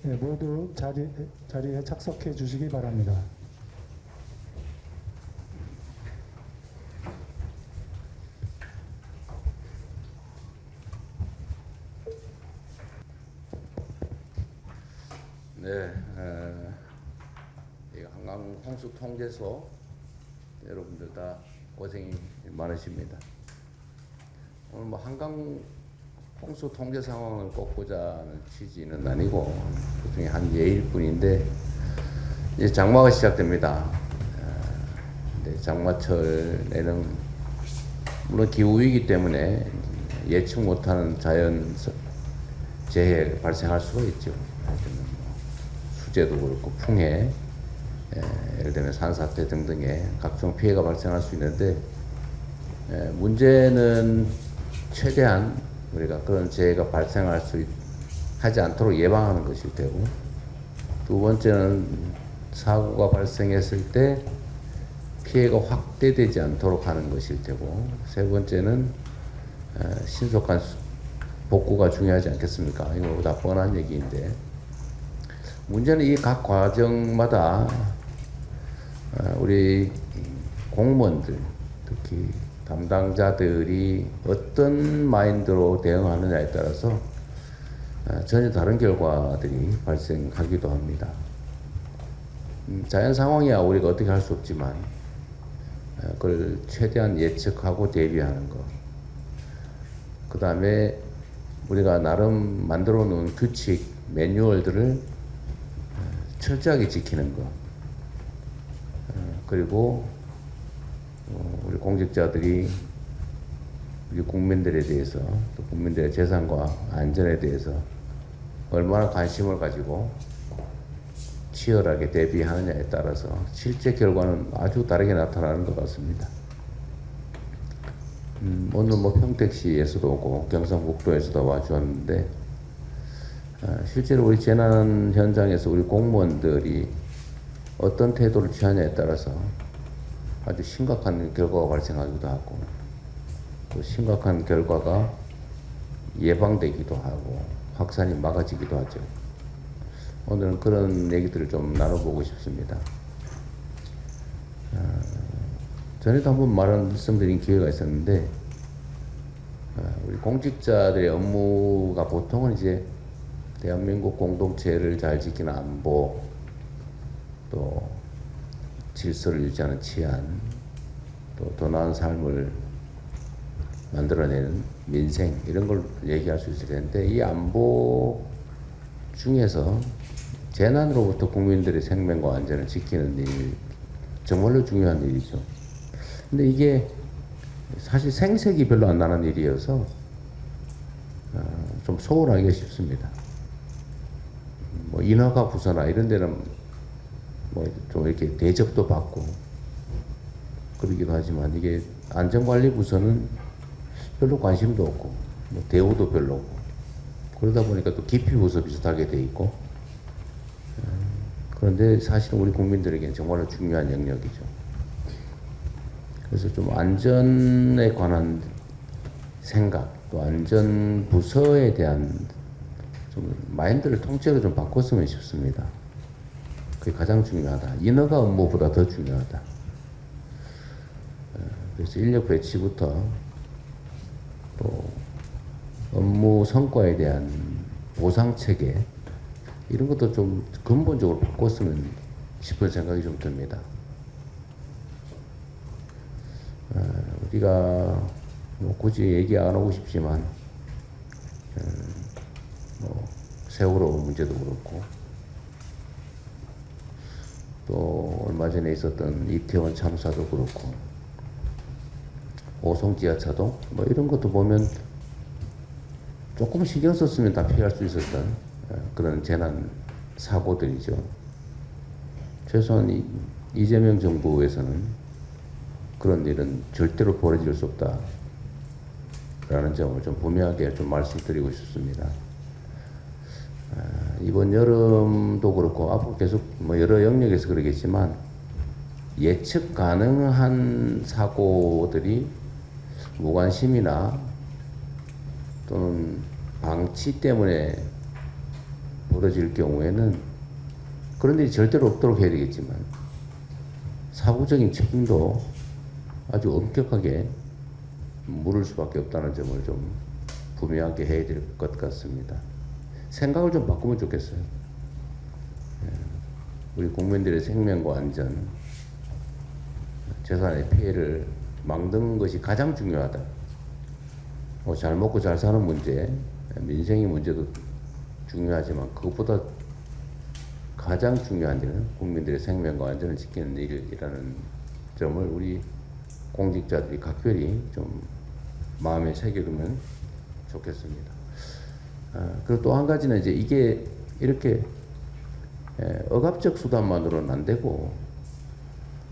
모두 자리에 착석해 주시기 바랍니다. 네, 이 한강 홍수 통제소 여러분들 다 고생이 많으십니다. 오늘 뭐 한강 홍수 통제 상황을 꼽고자는 취지는 아니고 그중에 한 예일 뿐인데 이제 장마가 시작됩니다. 근데 장마철에는 물론 기후 위기 때문에 예측 못하는 자연 재해가 발생할 수가 있죠. 수재도 그렇고 풍해, 예를 들면 산사태 등등의 각종 피해가 발생할 수 있는데 문제는 최대한 우리가 그런 재해가 발생할 수 하지 않도록 예방하는 것일 테고, 두 번째는 사고가 발생했을 때 피해가 확대되지 않도록 하는 것일 테고, 세 번째는 신속한 복구가 중요하지 않겠습니까? 이거 다 뻔한 얘기인데, 문제는 이 각 과정마다 우리 공무원들, 특히 담당자들이 어떤 마인드로 대응하느냐에 따라서 전혀 다른 결과들이 발생하기도 합니다. 자연 상황이야 우리가 어떻게 할 수 없지만 그걸 최대한 예측하고 대비하는 것, 그 다음에 우리가 나름 만들어 놓은 규칙, 매뉴얼들을 철저하게 지키는 것, 그리고 우리 공직자들이 우리 국민들에 대해서, 또 국민들의 재산과 안전에 대해서 얼마나 관심을 가지고 치열하게 대비하느냐에 따라서 실제 결과는 아주 다르게 나타나는 것 같습니다. 오늘 뭐 평택시에서도 오고 경상북도에서도 와주었는데, 실제로 우리 재난 현장에서 우리 공무원들이 어떤 태도를 취하냐에 따라서 아주 심각한 결과가 발생하기도 하고, 또 심각한 결과가 예방되기도 하고 확산이 막아지기도 하죠. 오늘은 그런 얘기들을 좀 나눠보고 싶습니다. 전에도 한번 말씀드린 기회가 있었는데, 우리 공직자들의 업무가 보통은 이제 대한민국 공동체를 잘 지키는 안보, 또 질서를 유지하는 치안, 또 더 나은 삶을 만들어내는 민생, 이런 걸 얘기할 수 있을 텐데, 이 안보 중에서 재난으로부터 국민들의 생명과 안전을 지키는 일, 정말로 중요한 일이죠. 근데 이게 사실 생색이 별로 안 나는 일이어서 좀 소홀하기가 쉽습니다. 뭐 인허가 부서나 이런 데는 뭐 좀 이렇게 대접도 받고 그러기도 하지만, 이게 안전관리 부서는 별로 관심도 없고 뭐 대우도 별로 없고, 그러다 보니까 또 기피 부서 비슷하게 돼 있고, 그런데 사실은 우리 국민들에게는 정말로 중요한 영역이죠. 그래서 좀 안전에 관한 생각, 또 안전 부서에 대한 좀 마인드를 통째로 좀 바꿨으면 싶습니다. 그게 가장 중요하다. 인허가 업무보다 더 중요하다. 그래서 인력 배치부터 또 업무 성과에 대한 보상 체계, 이런 것도 좀 근본적으로 바꿨으면 싶은 생각이 좀 듭니다. 우리가 뭐 굳이 얘기 안 하고 싶지만, 뭐 세월호 문제도 그렇고, 또 얼마 전에 있었던 이태원 참사도 그렇고, 오송 지하차도 뭐 이런 것도 보면 조금 신경 썼으면 다 피할 수 있었던 그런 재난 사고들이죠. 최소한 이재명 정부에서는 그런 일은 절대로 벌어질 수 없다라는 점을 좀 분명하게 좀 말씀드리고 싶습니다. 이번 여름도 그렇고 앞으로 계속 뭐 여러 영역에서 그러겠지만, 예측 가능한 사고들이 무관심이나 또는 방치 때문에 벌어질 경우에는 그런 일이 절대로 없도록 해야 되겠지만 사후적인 책임도 아주 엄격하게 물을 수밖에 없다는 점을 좀 분명하게 해야 될 것 같습니다. 생각을 좀 바꾸면 좋겠어요. 우리 국민들의 생명과 안전, 재산의 피해를 막는 것이 가장 중요하다. 잘 먹고 잘 사는 문제, 민생의 문제도 중요하지만 그것보다 가장 중요한 일은 국민들의 생명과 안전을 지키는 일이라는 점을 우리 공직자들이 각별히 좀 마음에 새겨두면 좋겠습니다. 그리고 또 한 가지는 이제 이게 이렇게 억압적 수단만으로는 안 되고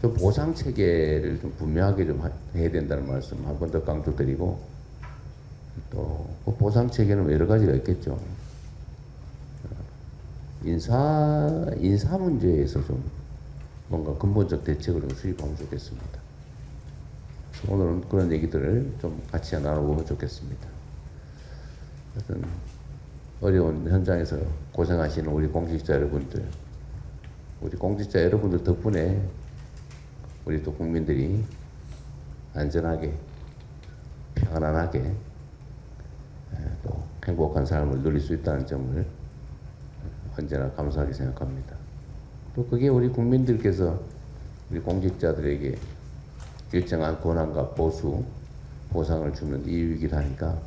좀 보상 체계를 좀 분명하게 좀 해야 된다는 말씀 한 번 더 강조드리고 또 그 보상 체계는 여러 가지가 있겠죠. 인사 문제에서 좀 뭔가 근본적 대책을 좀 수립하면 좋겠습니다. 오늘은 그런 얘기들을 좀 같이 나눠보면 좋겠습니다. 하여튼 어려운 현장에서 고생하시는 우리 공직자 여러분들 덕분에 우리 또 국민들이 안전하게 편안하게 또 행복한 삶을 누릴 수 있다는 점을 언제나 감사하게 생각합니다. 또 그게 우리 국민들께서 우리 공직자들에게 일정한 권한과 보상을 주는 이유이기도 하니까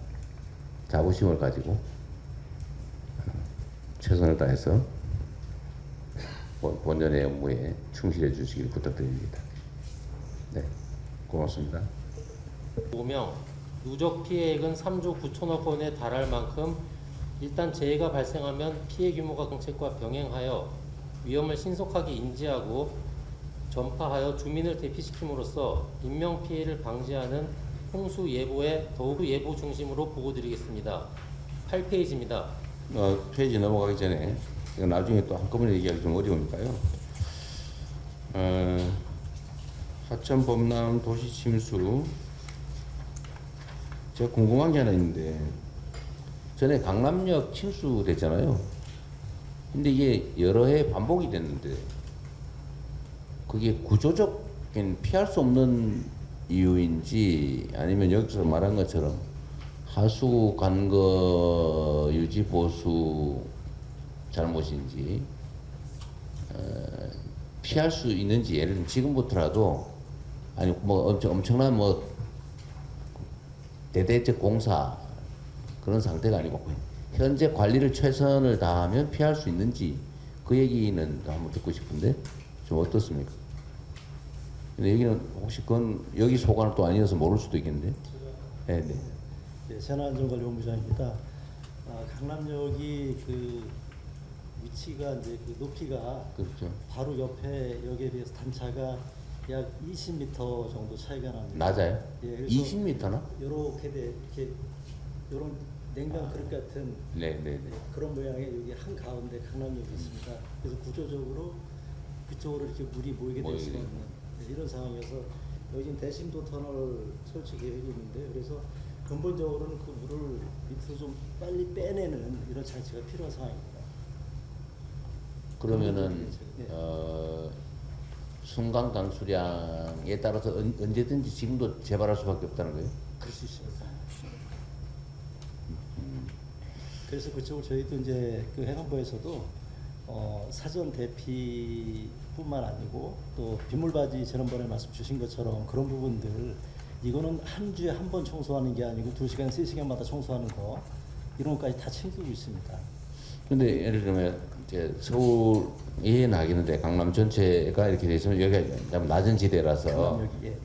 자부심을 가지고 최선을 다해서 본연의 업무에 충실해 주시길 부탁드립니다. 네, 고맙습니다. 보명 누적 피해액은 3조 9천억 원에 달할 만큼 일단 재해가 발생하면 피해 규모가 정책과 병행하여 위험을 신속하게 인지하고 전파하여 주민을 대피시킴으로써 인명 피해를 방지하는 홍수 예보에 더욱 예보 중심으로 보고드리겠습니다. 8페이지입니다. 페이지 넘어가기 전에 이거 나중에 또 한꺼번에 얘기하기 좀 어려우니까요. 하천 범람 도시 침수 제가 궁금한 게 하나 있는데 전에 강남역 침수 됐잖아요. 근데 이게 여러 해 반복이 됐는데 그게 구조적인 피할 수 없는 이유인지 아니면 여기서 말한 것처럼 하수 간거 유지 보수 잘못인지 피할 수 있는지 예를 들면 지금부터라도 아니 뭐 엄청난 뭐 대대적 공사 그런 상태가 아니고 현재 관리를 최선을 다하면 피할 수 있는지 그 얘기는 한번 듣고 싶은데 좀 어떻습니까? 근데 여기는 혹시 그건 여기 소관은 또 아니어서 모를 수도 있겠는데. 네, 네. 네, 재난안전관리본부장입니다. 강남역이 그 위치가 이제 그 높이가 그렇죠. 바로 옆에 역에 비해서 단차가 약 20m 정도 차이가 납니다. 낮아요? 예, 20m나? 이렇게 이런 냉면 그릇 같은 네, 네, 네. 그런 모양의 여기 한 가운데 강남역이 있습니다. 그래서 구조적으로 그쪽으로 이렇게 물이 모이게 될 수가 있는 이런 상황이어서 여기는 대심도 터널 설치 계획이 있는데 그래서 근본적으로는 그 물을 밑으로 좀 빨리 빼내는 이런 장치가 필요한 상황입니다. 그러면은 네. 순간 강수량에 따라서 언제든지 지금도 재발할 수밖에 없다는 거예요? 그럴 수 있습니다. 그래서 그쪽을 저희도 이제 그 해관부에서도 사전 대피뿐만 아니고 또 빗물바지 지난번에 말씀 주신 것처럼 그런 부분들 이거는 한 주에 한 번 청소하는 게 아니고 2시간, 3시간마다 청소하는 거 이런 것까지 다 챙기고 있습니다. 근데 예를 들면 이제 서울이 나기는데 강남 전체가 이렇게 돼 있으면 여기가 낮은 지대라서. 강남역이 예.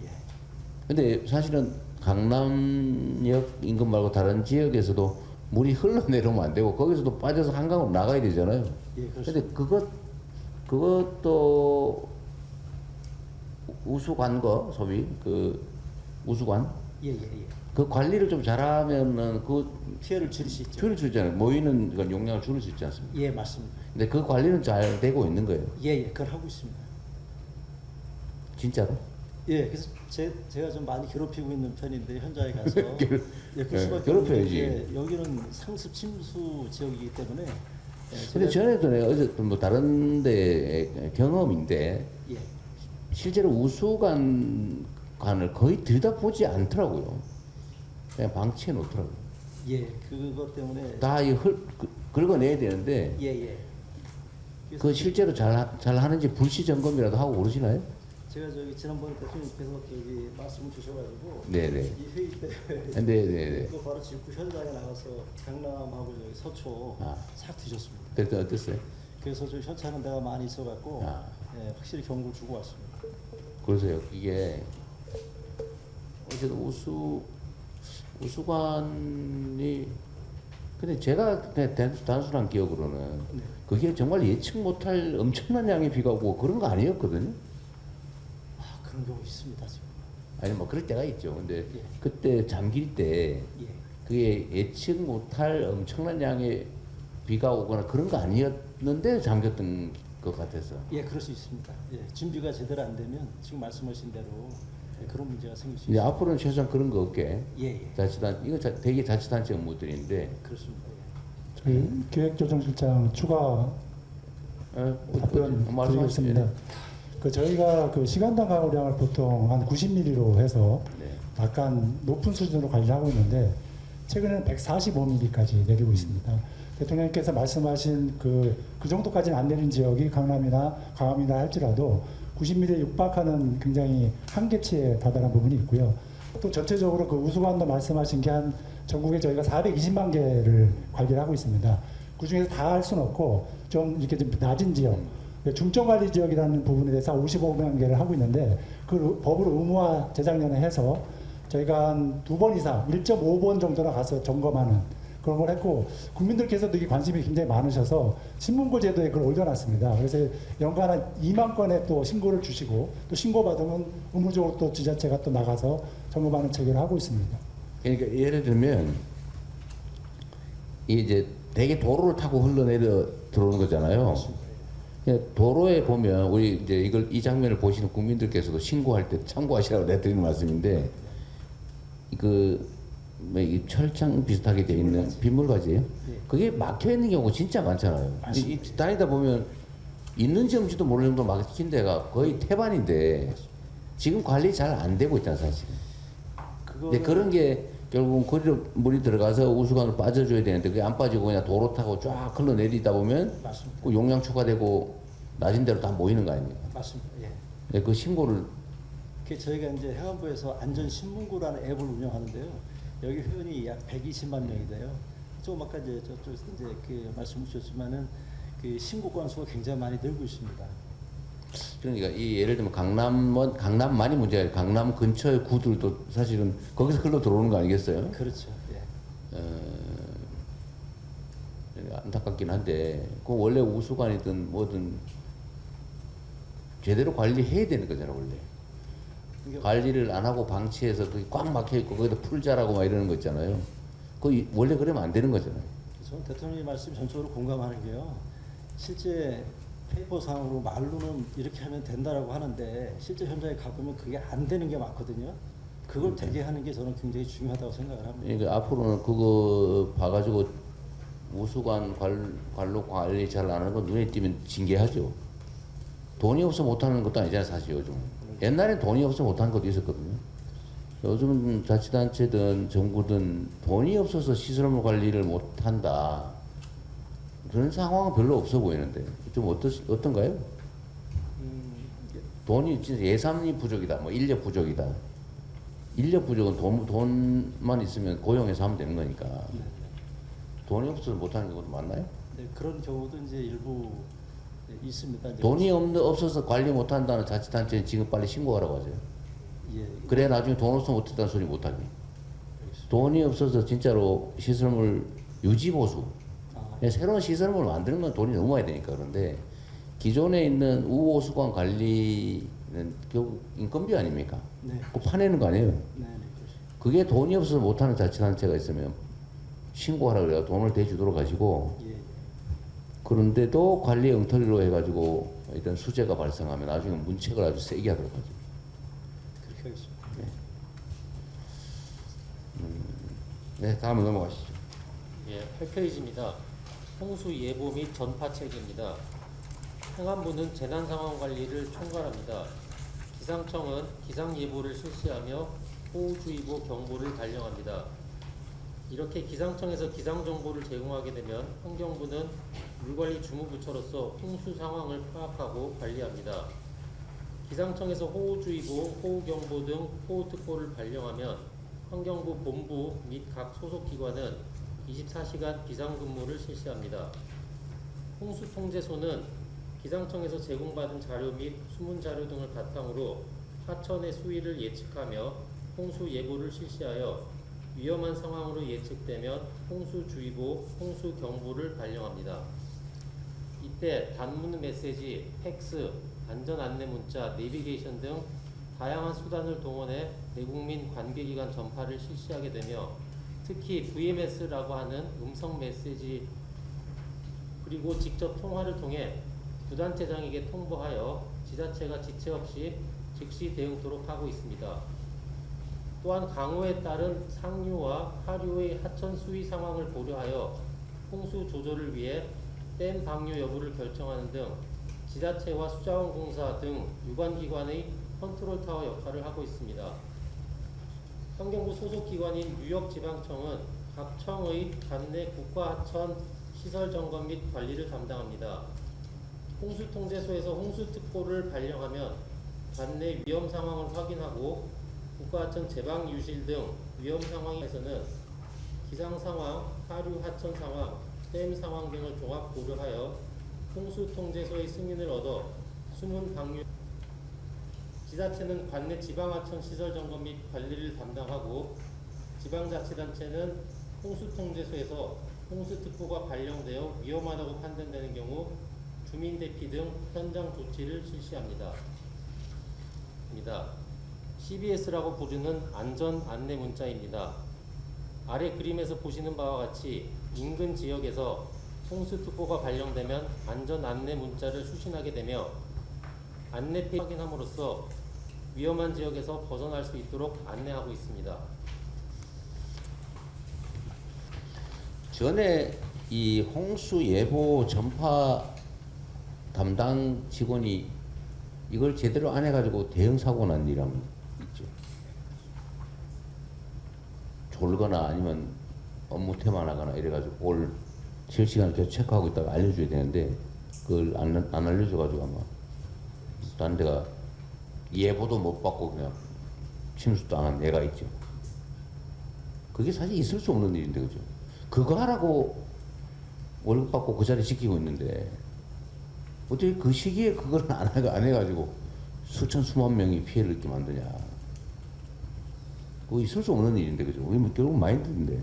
근데 사실은 강남역 인근 말고 다른 지역에서도 물이 흘러내려오면 안 되고 거기서도 빠져서 한강으로 나가야 되잖아요. 예, 근데 그것도 우수관거 소위 그 우수관 예. 그 관리를 좀 잘하면은 그 피해를 줄일 수 있죠. 줄일 수 있잖아요. 모이는 그 용량을 줄일 수 있지 않습니까? 예, 맞습니다. 근데 그 관리는 잘 되고 있는 거예요. 예, 그걸 하고 있습니다. 진짜로? 예, 그래서 제가 좀 많이 괴롭히고 있는 편인데 현장에 가서 예, 그 수밖에 괴롭혀야지. 없는 게 여기는 상습 침수 지역이기 때문에 근데 전에도 내가 어쨌든 뭐 다른 데 경험인데 예. 실제로 우수관을 거의 들여다보지 않더라고요. 그냥 방치해 놓더라고요. 예, 그것 때문에 다 긁어내야 되는데 예. 그 실제로 잘 하는지 불시 점검이라도 하고 그러시나요? 제가 저기 지난번에 대통령께서 여기 말씀을 주셔가지고 네네. 이 회의 때 네네네. 그 바로 직후 현장에 나가서 강남하고 여기 서초 싹 뒤졌습니다. 그랬더니 어땠어요? 그래서 저 현찰은 데가 많이 있어갖고 예, 확실히 경고를 주고 왔습니다. 그래서요 이게 어쨌든 우수관이 근데 제가 그냥 단순한 기억으로는 네. 그게 정말 예측 못할 엄청난 양의 비가 오고 그런 거 아니었거든요. 아 그런 경우 있습니다 지금. 아니 뭐 그럴 때가 있죠. 근데 예. 그때 잠길 때 예. 그게 예측 못할 엄청난 양의 비가 오거나 그런 거 아니었는데 잠겼던 것 같아서. 예, 그럴 수 있습니다. 예, 준비가 제대로 안 되면 지금 말씀하신 대로 예, 그런 문제가 생길 수 이제 있습니다. 앞으로는 최소한 그런 거 없게 예. 이거 되게 자치단체 업무들인데 그렇습니다. 예. 저희 기획조정실장 추가 답변 드리겠습니다. 그 저희가 그 시간당 강우량을 보통 한 90mm로 해서 네. 약간 높은 수준으로 관리하고 있는데 최근에는 145mm까지 내리고 있습니다. 대통령께서 말씀하신 그 정도까지는 안 내린 지역이 강남이나 강암이나 할지라도 90mm에 육박하는 굉장히 한계치에 다다른 부분이 있고요. 또 전체적으로 그 우수관도 말씀하신 게 한 전국에 저희가 420만 개를 관리를 하고 있습니다. 그 중에서 다 할 수는 없고 좀 이렇게 좀 낮은 지역, 중점관리 지역이라는 부분에 대해서 55만 개를 하고 있는데 그 법으로 의무화 재작년에 해서 저희가 한 2번 이상, 1.5번 정도나 가서 점검하는 그런 걸 했고 국민들께서도 이게 관심이 굉장히 많으셔서 신문고 제도에 그걸 올려놨습니다. 그래서 연간 한 2만 건의 또 신고를 주시고 또 신고받으면 의무적으로 또 지자체가 또 나가서 점검하는 체계를 하고 있습니다. 그러니까 예를 들면 이제 대개 도로를 타고 흘러내려 들어오는 거잖아요. 그냥 도로에 보면 우리 이제 이 장면을 보시는 국민들께서도 신고할 때 참고하시라고 내가 드리는 말씀인데 이 철창 비슷하게 돼 있는 빗물바지예요. 그게 막혀 있는 경우 진짜 많잖아요. 다니다 보면 있는지 없는지도 모르는 정도 막힌 데가 거의 태반인데 지금 관리 잘 안 되고 있잖아 사실. 근데 그런 게 결국은 거기로 물이 들어가서 우수관을 빠져줘야 되는데 그게 안 빠지고 그냥 도로 타고 쫙 흘러내리다 보면 맞습니다. 그 용량 추가되고 낮은 데로 다 모이는 거 아닙니까? 맞습니다. 예. 근데 그 신고를 그 저희가 이제 해관부에서 안전신문고라는 앱을 운영하는데요. 여기 회원이 약 120만 명이 돼요. 조금 아까 이제 저쪽에서 이제 그 말씀 주셨지만은 그 신고 건수가 굉장히 많이 늘고 있습니다. 그러니까 이 예를 들면 강남만이 문제가 아니라 강남 근처의 구들도 사실은 거기서 흘러 들어오는 거 아니겠어요? 그렇죠. 예. 안타깝긴 한데 그 원래 우수관이든 뭐든 제대로 관리해야 되는 거잖아 원래. 그러니까 관리를 안 하고 방치해서 그게 꽉 막혀 있고 거기다 풀자라고 막 이러는 거 있잖아요. 그 원래 그러면 안 되는 거잖아요. 저는 대통령님 말씀 전적으로 공감하는 게요. 실제 페이퍼상으로 말로는 이렇게 하면 된다라고 하는데 실제 현장에 가보면 그게 안 되는 게 많거든요. 그걸 되게 하는 게 저는 굉장히 중요하다고 생각을 합니다. 그러니까 앞으로는 그거 봐가지고 우수관 관로 관리 잘 안 하는 거 눈에 띄면 징계하죠. 돈이 없어 못하는 것도 아니잖아요 사실 요즘. 옛날엔 돈이 없어 못하는 것도 있었거든요. 요즘은 자치단체든 정부든 돈이 없어서 시설물 관리를 못한다. 그런 상황은 별로 없어 보이는데 좀 어떤가요? 돈이 진짜 예산이 부족이다, 뭐 인력 부족이다. 인력 부족은 돈만 있으면 고용해서 하면 되는 거니까. 돈이 없어서 못하는 경우도 많나요? 네, 그런 경우도 이제 일부 있습니다. 이제 돈이 없어서 관리 못한다는 자치단체는 지금 빨리 신고하라고 하세요. 예, 그래 나중에 돈 없으면 못했다는 소리 못하게. 돈이 없어서 진짜로 시설물 유지 보수. 그냥 새로운 시설물을 만드는 건 돈이 너무 많이 되니까. 그런데 기존에 있는 우호수관 관리는 결국 인건비 아닙니까? 네. 그거 파내는 거 아니에요? 네, 그렇죠. 그게 돈이 없어서 못하는 자치단체가 있으면 신고하라 그래야 돈을 대주도록 하시고, 예, 그런데도 관리 엉터리로 해가지고 일단 수재가 발생하면 나중에 문책을 아주 세게 하도록 하죠. 그렇게 하겠습니다. 네, 다음으로 넘어가시죠. 예, 8페이지입니다. 홍수 예보 및 전파 체계입니다. 행안부는 재난상황관리를 총괄합니다. 기상청은 기상예보를 실시하며 호우주의보 경보를 발령합니다. 이렇게 기상청에서 기상정보를 제공하게 되면 환경부는 물관리 주무부처로서 홍수 상황을 파악하고 관리합니다. 기상청에서 호우주의보, 호우경보 등 호우특보를 발령하면 환경부 본부 및 각 소속기관은 24시간 비상근무를 실시합니다. 홍수통제소는 기상청에서 제공받은 자료 및 수문자료 등을 바탕으로 하천의 수위를 예측하며 홍수 예보를 실시하여 위험한 상황으로 예측되면 홍수주의보, 홍수경보를 발령합니다. 이때 단문 메시지, 팩스, 안전안내문자, 내비게이션 등 다양한 수단을 동원해 대국민 관계기관 전파를 실시하게 되며 특히 VMS라고 하는 음성 메시지 그리고 직접 통화를 통해 부단체장에게 통보하여 지자체가 지체 없이 즉시 대응토록 하고 있습니다. 또한 강우에 따른 상류와 하류의 하천 수위 상황을 고려하여 홍수 조절을 위해 댐 방류 여부를 결정하는 등 지자체와 수자원공사 등 유관기관의 컨트롤타워 역할을 하고 있습니다. 환경부 소속기관인 뉴욕지방청은 각 청의 관내 국가하천 시설 점검 및 관리를 담당합니다. 홍수통제소에서 홍수특보를 발령하면 관내 위험 상황을 확인하고 국가하천 제방 유실 등 위험 상황에서는 기상 상황, 하류 하천 상황, 댐 상황 등을 종합 고려하여 홍수통제소의 승인을 얻어 수문 방류. 지자체는 관내 지방하천 시설 점검 및 관리를 담당하고 지방자치단체는 홍수통제소에서 홍수특보가 발령되어 위험하다고 판단되는 경우 주민대피 등 현장 조치를 실시합니다. CBS라고 부르는 안전 안내 문자입니다. 아래 그림에서 보시는 바와 같이 인근 지역에서 홍수특보가 발령되면 안전 안내 문자를 수신하게 되며 안내 페이지 확인함으로써 위험한 지역에서 벗어날 수 있도록 안내하고 있습니다. 전에 이 홍수 예보 전파 담당 직원이 이걸 제대로 안 해가지고 대형 사고 난 일이 있죠. 졸거나 아니면 업무 태만하거나 이래가지고 그걸 실시간에 계속 체크하고 있다가 알려줘야 되는데 그걸 안 알려줘가지고 아마 다른 데가 예보도 못 받고 그냥 침수도 안 한 애가 있죠. 그게 사실 있을 수 없는 일인데 그죠? 그거 하라고 월급 받고 그 자리 지키고 있는데 어떻게 그 시기에 그걸 안 해가지고 수천 수만 명이 피해를 입게 만드냐. 그거 있을 수 없는 일인데 그죠? 우리 뭐 결국 마인드인데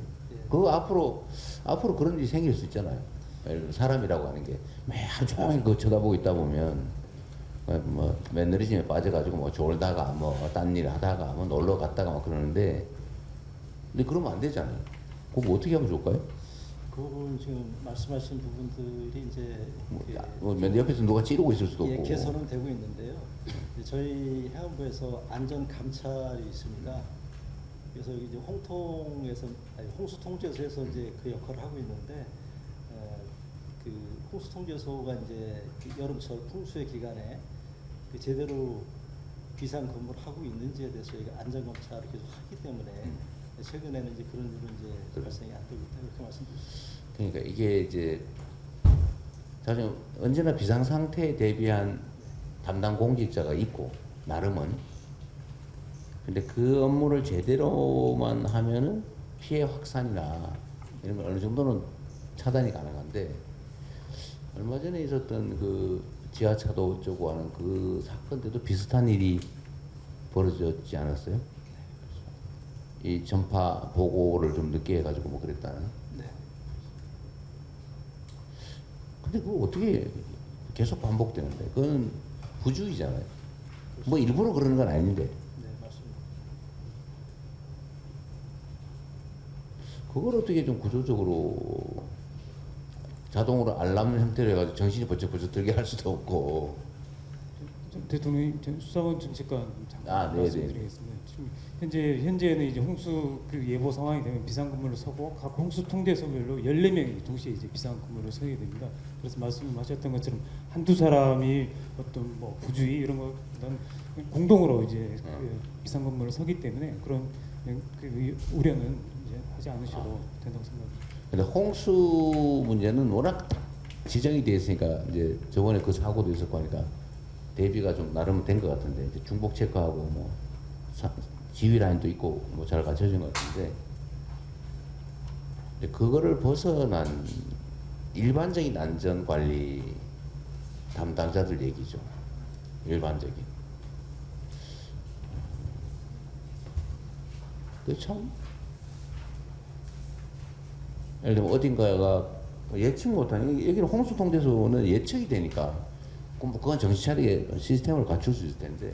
그거 앞으로 그런 일이 생길 수 있잖아요. 예를 들어 사람이라고 하는 게 하루 종일 그거 쳐다보고 있다 보면 뭐 매너리즘에 빠져가지고 뭐 졸다가 뭐 딴 일 하다가 뭐 놀러 갔다가 막 그러는데 근데 그러면 안 되잖아요. 그거 뭐 어떻게 하면 좋을까요? 그 부분 지금 말씀하신 부분들이 이제 맨 옆에서 누가 찌르고 있을 수도 없고. 개선은 되고 있는데요. 저희 해안부에서 안전 감찰이 있습니다. 그래서 이제 홍수통제소에서 이제 그 역할을 하고 있는데 그 홍수통제소가 이제 그 여름철 풍수의 기간에 그 제대로 비상 근무를 하고 있는지에 대해서 안전 검사를 계속 하기 때문에 최근에는 이제 그런 일은 이제 발생이 안 되고 있다 이렇게 말씀드렸습니다. 그러니까 이게 이제 사실 언제나 비상 상태에 대비한 담당 공직자가 있고 나름은 근데 그 업무를 제대로만 하면은 피해 확산이나 이런 건 어느 정도는 차단이 가능한데 얼마 전에 있었던 그 지하차도 어쩌고 하는 그 사건 때도 비슷한 일이 벌어졌지 않았어요? 이 전파 보고를 좀 늦게 해가지고 뭐 그랬다는. 네. 근데 그거 어떻게 계속 반복되는데? 그건 부주의잖아요. 뭐 일부러 그러는 건 아닌데. 네, 맞습니다. 그걸 어떻게 좀 구조적으로 자동으로 알람 형태로 해가지고 정신이 번쩍번쩍 들게 할 수도 없고. 대통령님, 수사원 정책관 잠깐 네네. 말씀드리겠습니다. 지금 현재는 이제 홍수 그 예보 상황이 되면 비상근무를 서고 각 홍수 통제소별로 14명이 동시에 이제 비상근무를 서게 됩니다. 그래서 말씀하셨던 것처럼 한두 사람이 어떤 뭐 부주의 이런 것보다는 공동으로 이제 그 비상근무를 서기 때문에 그런 그 우려는 이제 하지 않으셔도 된다고 생각합니다. 근데 홍수 문제는 워낙 지정이 돼 있으니까 이제 저번에 그 사고도 있었고 하니까 대비가 좀 나름 된 것 같은데 이제 중복 체크하고 뭐 지휘 라인도 있고 뭐 잘 갖춰진 것 같은데 이제 그거를 벗어난 일반적인 안전 관리 담당자들 얘기죠. 일반적인. 그 참 예를 들면 어딘가가 예측 못하는 여기는 홍수 통제소는 예측이 되니까 그건 정신 차리게 시스템을 갖출 수 있을 텐데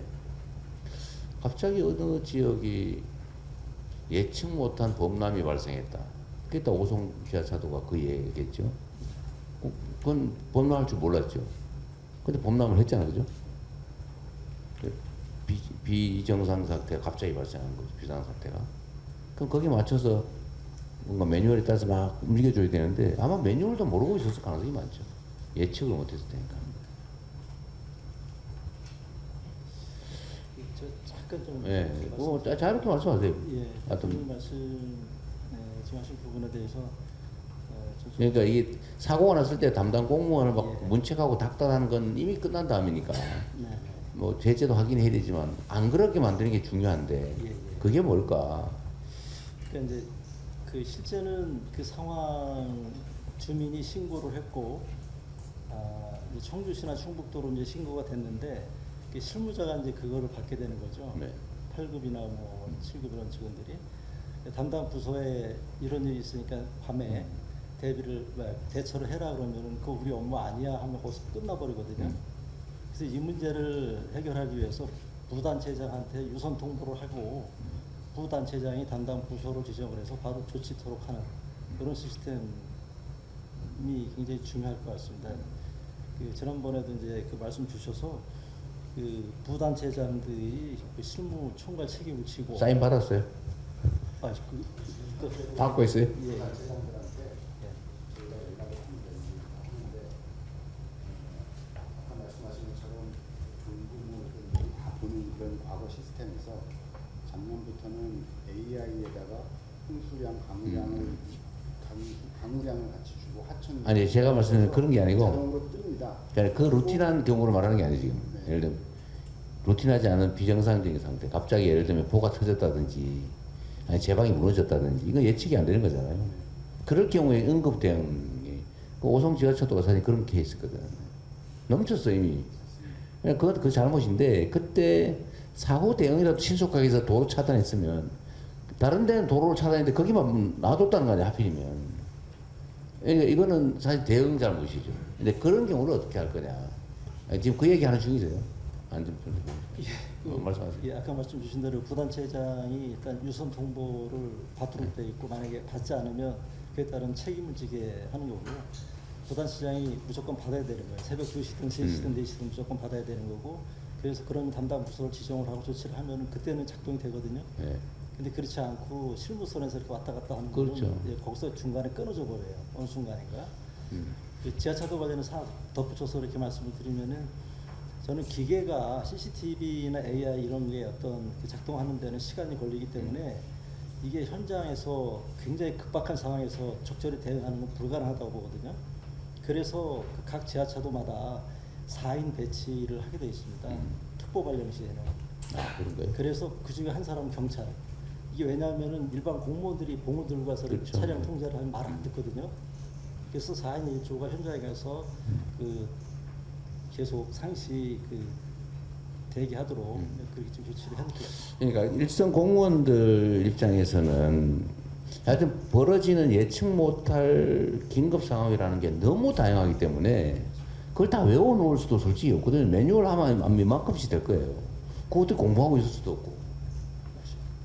갑자기 어느 지역이 예측 못한 범람이 발생했다. 그게 다 오송 지하차도가 그 얘기겠죠. 그건 범람할 줄 몰랐죠. 근데 범람을 했잖아, 그죠? 비정상 상태가 갑자기 발생한 거죠. 비상 상태가. 그럼 거기에 맞춰서 뭔가 매뉴얼에 따라서 막 움직여줘야 되는데 아마 매뉴얼도 모르고 있었을 가능성이 많죠. 예측을 못했을 테니까. 저 잠깐 좀 예, 뭐 자유롭게 말씀하세요. 예, 하여튼 그 말씀 지금 하신 부분에 대해서 좀 그러니까 이게 사고가 났을 때 담당 공무원을 막 예. 문책하고 닥달하는 건 이미 끝난 다음이니까 네. 뭐 제재도 확인해야 되지만 안 그렇게 만드는 게 중요한데 예, 예. 그게 뭘까? 그러니까 이제 그 실제는 그 상황 주민이 신고를 했고 이제 청주시나 충북도로 이제 신고가 됐는데 그 실무자가 이제 그거를 받게 되는 거죠. 네. 8급이나 뭐 7급 이런 직원들이 담당 부서에 이런 일이 있으니까 밤에 대처를 해라 그러면은 그거 우리 업무 아니야 하면 거기서 끝나버리거든요. 그래서 이 문제를 해결하기 위해서 부단체장한테 유선 통보를 하고 부단체장이 담당 부서로 지정을 해서 바로 조치토록 하는 그런 시스템이 굉장히 중요할 것 같습니다. 그 지난번에도 이제 그 말씀 주셔서 그 부단체장들이 그 실무 총괄 책임을 지고 사인 받았어요? 받고 있어요? 예. 보는 그런 과거 시스템에서 작년부터는 AI에다가 홍수량, 강우량을 같이 주고 하천 아니 제가 말씀드린 그런 게 아니고 자동으로 뜹니다. 그러니까 그 루틴한 경우를 말하는 게 아니에요 지금. 네. 예를 들면 루틴하지 않은 비정상적인 상태, 갑자기 예를 들면 보가 터졌다든지 아니 제방이 무너졌다든지 이건 예측이 안 되는 거잖아요. 그럴 경우에 응급 대응이 그 오송 지하철도가 사실 그런 케이스거든. 넘쳤어 이미. 그건 그 잘못인데 그때 사후 대응이라도 신속하게 해서 도로 차단했으면 다른 데는 도로를 차단했는데 거기만 놔뒀다는 거 아니야 하필이면. 그러니까 이거는 사실 대응 잘못이죠. 근데 그런 경우를 어떻게 할 거냐. 지금 그 얘기 하는 중이세요. 말씀하세요. 예, 아까 말씀 주신 대로 부단체장이 일단 유선 통보를 받도록 돼 있고 만약에 받지 않으면 그에 따른 책임을 지게 하는 거고요. 부단체장이 무조건 받아야 되는 거예요. 새벽 2시든 3시든 4시든 무조건 받아야 되는 거고 그래서 그런 담당 부서를 지정을 하고 조치를 하면 그때는 작동이 되거든요. 네. 근데 그렇지 않고 실무선에서 이렇게 왔다 갔다 하는 그렇죠. 거는 예, 거기서 중간에 끊어져 버려요. 어느 순간인가. 그 지하차도 관련해서 하나 덧붙여서 이렇게 말씀을 드리면은 저는 기계가 CCTV나 AI 이런 게 어떤 그 작동하는 데는 시간이 걸리기 때문에 이게 현장에서 굉장히 급박한 상황에서 적절히 대응하는 건 불가능하다고 보거든요. 그래서 그 각 지하차도마다 4인 배치를 하게 되어 있습니다. 특보 발령 시에는. 아 그런 거예요. 그래서 그 중에 한 사람은 경찰. 이게 왜냐하면은 일반 공무원들이 봉을 들고 가서 그렇죠. 차량 통제를 하면 말 안 듣거든요. 그래서 4인 1조가 현장에 가서 그 계속 상시 그 대기하도록 그렇게 좀 조치를 해놓고 있습니다. 그러니까 일선 공무원들 입장에서는 하여튼 벌어지는 예측 못할 긴급 상황이라는 게 너무 다양하기 때문에 그걸 다 외워놓을 수도 솔직히 없거든요. 매뉴얼 하면 이만큼씩 될 거예요. 그거 어떻게 공부하고 있을 수도 없고.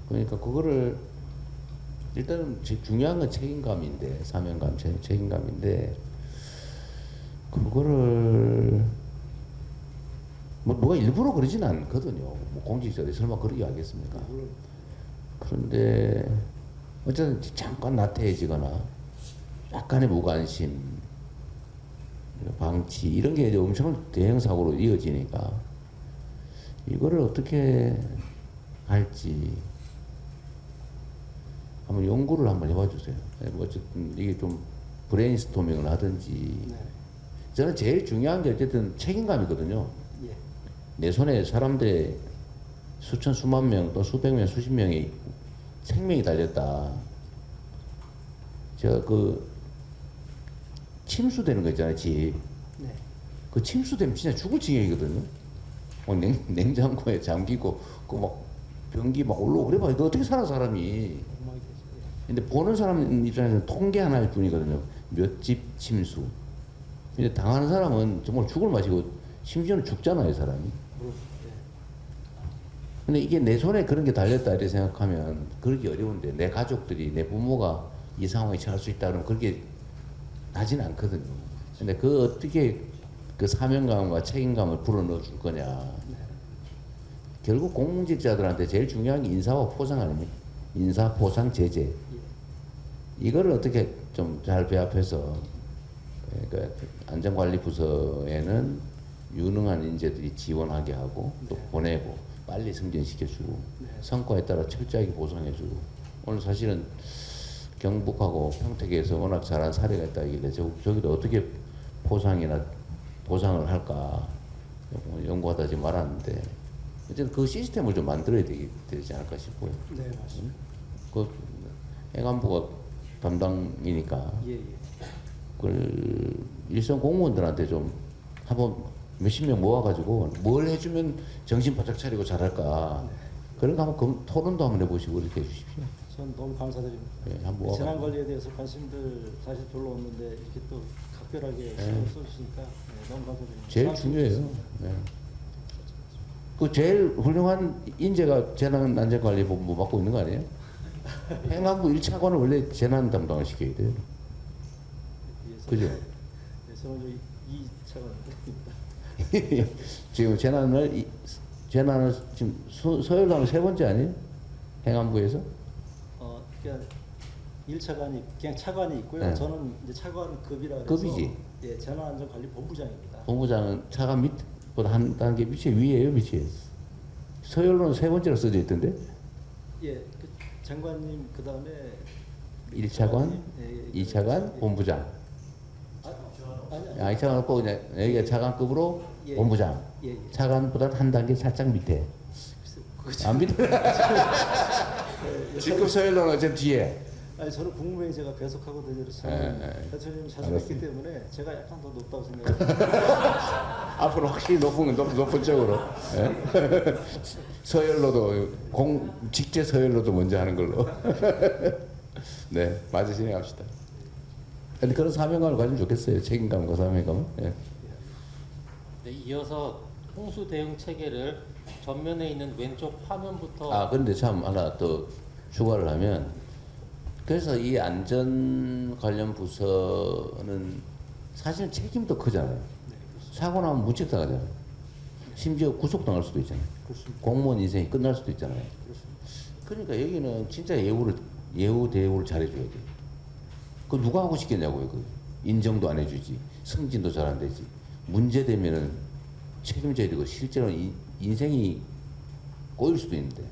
그러니까 그거를 일단은 중요한 건 책임감인데 사명감, 책임감인데 그거를 뭐가 일부러 그러진 않거든요. 뭐 공직자들이 설마 그러게 하겠습니까? 그런데 어쨌든 잠깐 나태해지거나 약간의 무관심, 방치 이런 게 이제 엄청 대형 사고로 이어지니까 이거를 어떻게 할지 한번 연구를 한번 해봐 주세요. 뭐 어쨌든 이게 좀 브레인스토밍을 하든지. 네. 저는 제일 중요한 게 어쨌든 책임감이거든요. 예. 내 손에 사람들의 수천 수만 명 또 수백 명 수십 명의 생명이 달렸다. 제가 그 침수되는 거 있잖아요, 집. 네. 그 침수되면 진짜 죽을 지경이거든요. 막 냉장고에 잠기고 그 막 변기 막 올라오고 그래 봐. 이거 어떻게 살아 사람이. 엉망이 되죠. 예. 근데 보는 사람 입장에서는 통계 하나일 뿐이거든요. 몇 집 침수. 근데 당하는 사람은 정말 죽을 맛이고 심지어는 죽잖아요, 사람이. 예. 근데 이게 내 손에 그런 게 달렸다 이렇게 생각하면 그러기 어려운데 내 가족들이 내 부모가 이 상황에 처할 수 있다 그러면 그렇게 나진 않거든요. 근데 그 어떻게 그 사명감과 책임감을 불어넣어 줄 거냐. 결국 공직자들한테 제일 중요한 게 인사와 포상 아닙니까? 인사, 포상, 제재. 이거를 어떻게 좀 잘 배합해서 그러니까 안전관리부서에는 유능한 인재들이 지원하게 하고 또 보내고 빨리 승진시켜주고 성과에 따라 철저하게 보상해주고 오늘 사실은 경북하고 평택에서 워낙 잘한 사례가 있다길래 저기도 어떻게 포상이나 보상을 할까 연구하다 지금 말았는데 어쨌든 그 시스템을 좀 만들어야 되지 않을까 싶어요. 네, 맞습니다. 그 행안부가 담당이니까 예, 예. 그걸 일선 공무원들한테 좀 한번 몇십 명 모아가지고 뭘 해주면 정신 바짝 차리고 잘할까 그런 거 한번 토론도 한번 해보시고 이렇게 해주십시오. 전 너무 감사드립니다. 네, 한번 재난 관리에 대해서 관심들 사실 별로 없는데 이렇게 또 각별하게 신경 써주시니까 네, 너무 감사드립니다. 제일 중요해요. 네. 그 제일 훌륭한 인재가 재난안전관리본부 맡고 있는 거 아니에요? 행안부 1차관을 원래 재난 담당을 시켜야 돼요. 위해서. 그죠? 네, 저는 이 차가 지금 재난을 지금 서울하면 세 번째 아니에요? 행안부에서? 그러니까 1차관이 그냥 차관이 있고요. 네. 저는 이제 차관급이라 그래서 급이지. 예, 재난안전관리본부장입니다. 본부장은 차관 밑보다 한 단계 위에요, 밑이에요? 서열로는 세 번째로 써져 있던데? 예, 그 장관님 그 다음에 1차관, 예, 2차관, 예. 본부장. 아니, 2차관 없고 그냥 여기가 차관급으로 예, 본부장. 예, 예. 차관보다 한 단계 살짝 밑에. 글쎄, 안 밑에? 직급 서열로는 어쨌든 뒤에. 아니 저는 국무회의 제가 배석하거든요. 그래서 대통령 자주 알았어요. 했기 때문에 제가 약간 더 높다고 생각합니다. 앞으로 확실히 높은 쪽으로. 예? 서열로도 직제 서열로도 먼저 하는 걸로. 네, 맞아 진행합시다. 근데 그런 사명감을 가지면 좋겠어요. 책임감과 사명감. 예. 네, 이어서 홍수 대응 체계를 전면에 있는 왼쪽 화면부터 아 그런데 참 하나 또 추가를 하면 그래서 이 안전 관련 부서는 사실 책임도 크잖아요. 사고 나면 무책당하잖아요. 심지어 구속당할 수도 있잖아요. 공무원 인생이 끝날 수도 있잖아요. 그러니까 여기는 진짜 예우 대우를 잘해줘야 돼. 그 누가 하고 싶겠냐고요. 그 인정도 안 해주지, 승진도 잘 안 되지. 문제 되면은 책임져야 되고 실제로 인생이 꼬일 수도 있는데.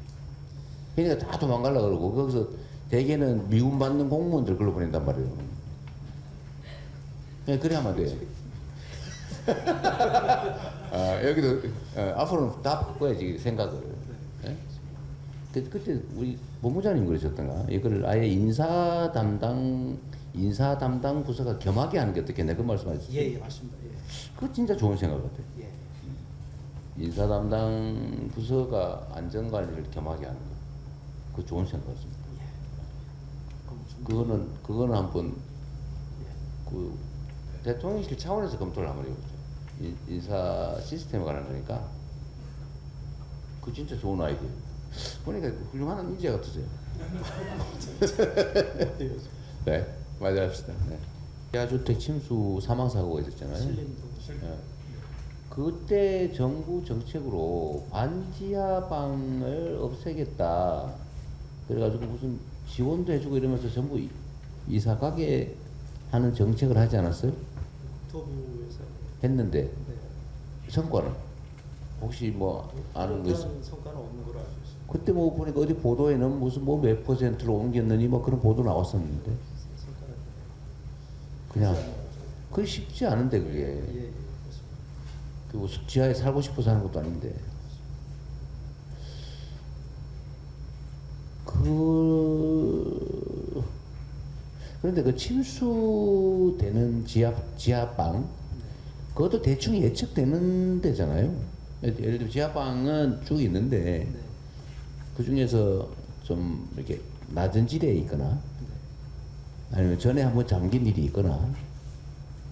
그러니까 다 도망가려고 그러고 거기서 대개는 미움받는 공무원들 글로 보낸단 말이에요. 그냥 그래야만 돼. 여기도 앞으로는 다 바꿔야지 생각을. 예? 그때 우리 본부장님 그러셨던가 이거를 아예 인사 담당 부서가 겸하게 하는 게 어떻겠냐 그 말씀하셨죠? 예, 맞습니다. 예. 그거 진짜 좋은 생각 같아요. 예. 인사 담당 부서가 안전관리를 겸하게 하는 거, 그거 좋은 생각 같습니다. 그거는 한번 그 대통령실 차원에서 검토를 한번 해보죠. 인사 시스템에 관한 거니까 그 진짜 좋은 아이디어. 보니까 훌륭한 인재 같으세요. 네, 맞이합시다. 네. 지하주택 침수 사망 사고가 있었잖아요. 네. 그때 정부 정책으로 반지하방을 없애겠다. 그래가지고 무슨 지원도 해주고 이러면서 전부 이사 가게 하는 정책을 하지 않았어요? 국토부에서 했는데 네. 성과는 혹시 뭐 아는 거 있어? 그런 성과는 없는 걸로 알고 있습니다. 그때 뭐 보니까 어디 보도에는 무슨 뭐 몇 퍼센트로 옮겼느니 뭐 그런 보도 나왔었는데 성과는 그냥 그게 쉽지 않은데 그게 예, 그렇습니다. 그리고 지하에 살고 싶어서 하는 것도 아닌데 그런데 그 침수되는 지하방 그것도 대충 예측되는 데잖아요. 예를 들어 지하방은 쭉 있는데 네. 그 중에서 좀 이렇게 낮은 지대에 있거나 아니면 전에 한번 잠긴 일이 있거나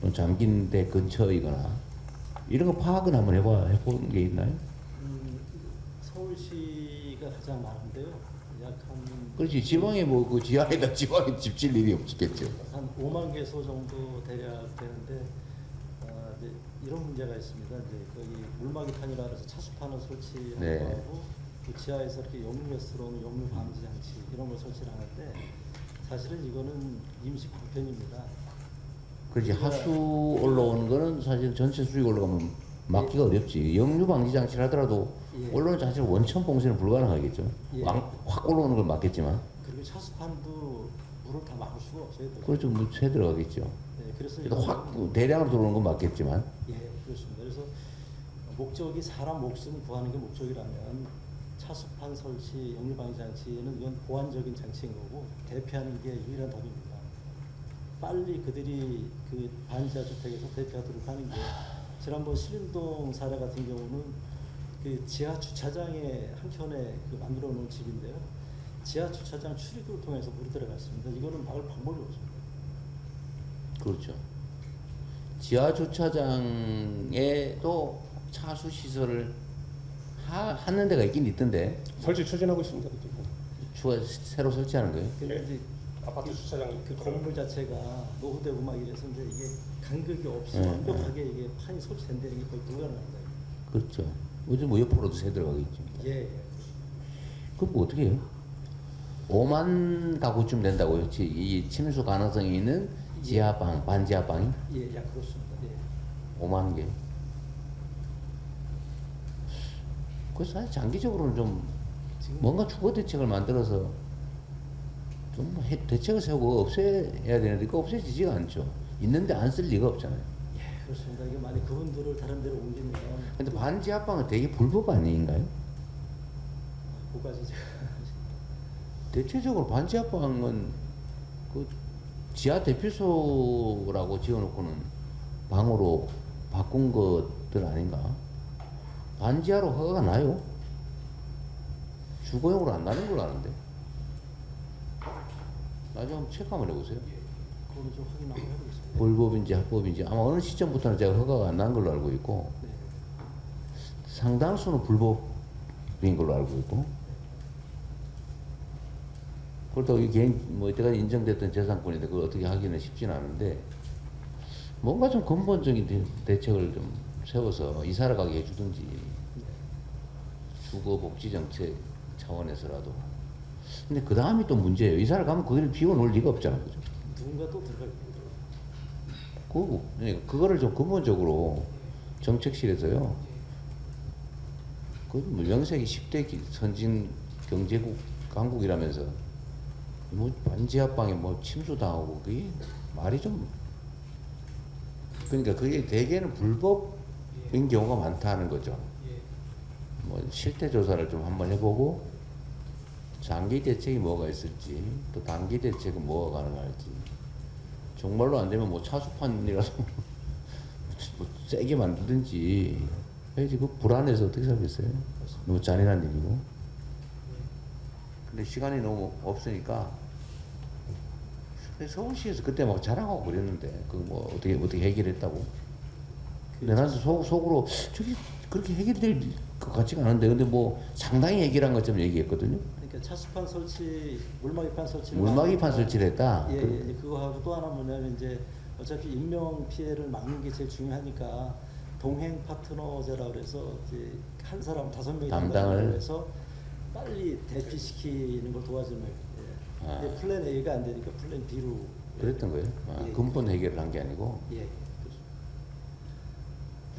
또 잠긴 데 근처이거나 이런 거 파악은 한번 해본 게 있나요? 서울시가 가장 많은데요. 약 그렇지 지방에 뭐 그 지하에다 지방에 집 질 일이 없겠죠. 한 5만 개소 정도 대략 되는데 이제 이런 문제가 있습니다. 이제 거기 물막이판이라 해서 차수판을 설치하고 네. 그 지하에서 이렇게 역류에서 들어오는 역류 방지 장치 이런 걸 설치를 하는데 사실은 이거는 임시 방편입니다. 그렇지 하수 올라오는 거는 사실 전체 수익 올라가면 막기가 어렵지. 역류 방지 장치를 하더라도 예. 올라오는 자체는 원천 봉쇄는 불가능하겠죠. 예. 확 올라오는 걸 막겠지만 그리고 차수판도 물을 다 막을 수가 없어요. 그렇죠. 뭐새 들어가겠죠. 네, 그래서 그래도 이거는- 확 대량으로 들어오는 건 맞겠지만 예, 그렇습니다. 그래서 목적이 사람 목숨 구하는 게 목적이라면 차수판 설치, 역류 방지 장치는 이건 보완적인 장치인 거고 대피하는 게 유일한 답입니다. 빨리 그들이 그 반지하 주택에서 대피하도록 하는 게 지난번 신림동 사례 같은 경우는 그 지하 주차장에 한켠에 그 만들어 놓은 집인데요. 지하 주차장 출입구를 통해서 물이 들어갔습니다. 이거는 막을 방법이 없습니다. 그렇죠. 지하 주차장에도 차수 시설을 하는 데가 있긴 있던데 설치 추진하고 있습니다. 그때. 새로 설치하는 거예요. 근데 이제 아파트 주차장 그 건물 자체가 노후되고 막 이래서 이제 이게 간극이 없이 네, 완벽하게 이게 판이 설치된다는 게 거의 불가능합니다. 그렇죠. 요즘 뭐 옆으로도 새 들어가겠죠. 예. 그럼 뭐 어떻게 해요? 5만 가구쯤 된다고요. 이 침수 가능성이 있는 지하방, 반지하방이 예, 약 그렇습니다. 예. 5만 개. 그래서 사실 장기적으로는 좀 지금 뭔가 주거 대책을 만들어서 좀 대책을 세우고 없애야 되는데 그 없애지지가 않죠. 있는데 안 쓸 리가 없잖아요. 예, 그렇습니다. 이게 만약 그분들을 다른 데로 옮기면 근데 반지하방은 되게 불법 아닌가요? 그까지 제가 대체적으로 반지하방은 그 지하 대피소라고 지어놓고는 방으로 바꾼 것들 아닌가? 반지하로 허가가 나요? 주거용으로 안 나는 걸로 아는데. 나중에 한번 체크 한번 해보세요. 그거는 좀 확인 한번 해보겠습니다. 불법인지 합법인지 아마 어느 시점부터는 제가 허가가 안 난 걸로 알고 있고 네. 상당수는 불법인 걸로 알고 있고 그렇다고 이 개인 뭐 이때까지 인정됐던 재산권인데 그걸 어떻게 하기는 쉽지는 않은데 뭔가 좀 근본적인 대책을 좀 세워서 이사를 가게 해주든지 주거 복지 정책 차원에서라도. 근데 그 다음이 또 문제예요. 이사를 가면 거기를 비워놓을 리가 없잖아요. 그죠? 누군가 또 들어갈 겁니다. 그러니까 그거를 좀 근본적으로 정책실에서요. 그 명색이 10대 선진 경제국 강국이라면서 뭐 반지하방에 뭐 침수당하고 그게 말이 좀 그러니까 그게 대개는 불법인 경우가 많다는 거죠. 뭐 실태 조사를 좀 한번 해보고 장기 대책이 뭐가 있을지 또 단기 대책은 뭐가 가능할지 정말로 안 되면 뭐 차수판이라도 뭐 세게 만들든지 해야지. 그 불안해서 어떻게 살겠어요? 너무 잔인한 일이고. 근데 시간이 너무 없으니까 서울시에서 그때 막 자랑하고 그랬는데 그 뭐 어떻게 해결했다고. 근데 나는 속으로 저기 그렇게 해결될 것 같지가 않은데 근데 뭐 상당히 해결한 것처럼 얘기했거든요. 그러니까 차수판 설치, 물막이판 설치. 물막이판 설치를 했다. 예, 예. 그거하고 또 하나 뭐냐면 이제 어차피 인명 피해를 막는 게 제일 중요하니까 동행 파트너제라 그래서 이제 한 사람 5명이 담당을 해서 빨리 대피시키는 걸 도와주는 예. 아. 근데 플랜 A가 안 되니까 플랜 B로 그랬던 거예요. 아, 예. 근본 해결을 한 게 아니고 예.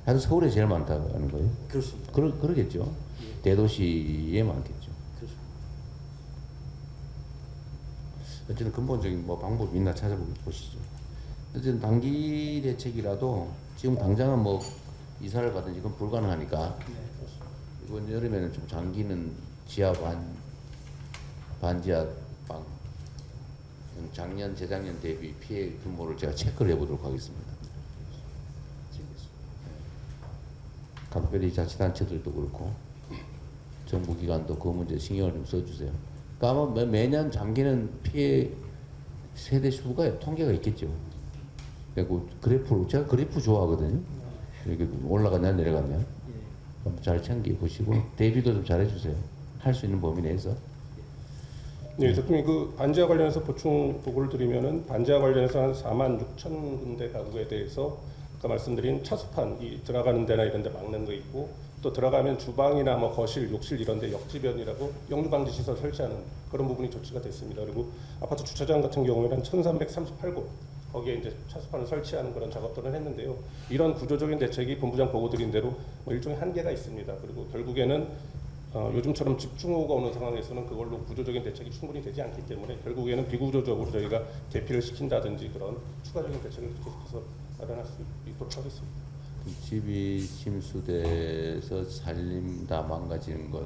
하여튼 서울에 제일 많다고 하는 거예요. 그렇습니다. 그러겠죠. 예. 대도시에 많겠죠. 그렇습니다. 어쨌든 근본적인 뭐 방법 있나 찾아보시죠. 어쨌든 단기 대책이라도 지금 당장은 뭐 이사를 가든지 그건 불가능하니까 네, 그렇습니다. 이번 여름에는 좀 장기는 지하 반지하 방 작년 재작년 대비 피해 규모를 제가 체크를 해보도록 하겠습니다. 각별히 자치단체들도 그렇고 정부기관도 그 문제 신경을 좀 써주세요. 그러니까 아마 매년 잠기는 피해 세대 수가 통계가 있겠죠. 그리고 그래프로 제가 그래프 좋아하거든요. 이렇게 올라가냐 내려가냐 예. 잘 챙겨 보시고 대비도 좀 잘해주세요. 할 수 있는 범위 내에서. 네, 대통령님 그 반지하 관련해서 보충 보고를 드리면은 반지하 관련해서 한 4만 6천 군데 가구에 대해서 아까 말씀드린 차수판 이 들어가는 데나 이런 데 막는 거 있고 또 들어가면 주방이나 뭐 거실, 욕실 이런 데 역지변이라고 역류 방지 시설 설치하는 그런 부분이 조치가 됐습니다. 그리고 아파트 주차장 같은 경우에는 1,338곳 거기에 이제 차수판을 설치하는 그런 작업들을 했는데요. 이런 구조적인 대책이 본부장 보고 드린 대로 뭐 일종의 한계가 있습니다. 그리고 결국에는 요즘처럼 집중호우가 오는 상황에서는 그걸로 구조적인 대책이 충분히 되지 않기 때문에 결국에는 비구조적으로 저희가 대피를 시킨다든지 그런 추가적인 대책을 계속해서 마련할 수 있도록 하겠습니다. 집이 침수돼서 살림 다 망가지는 것,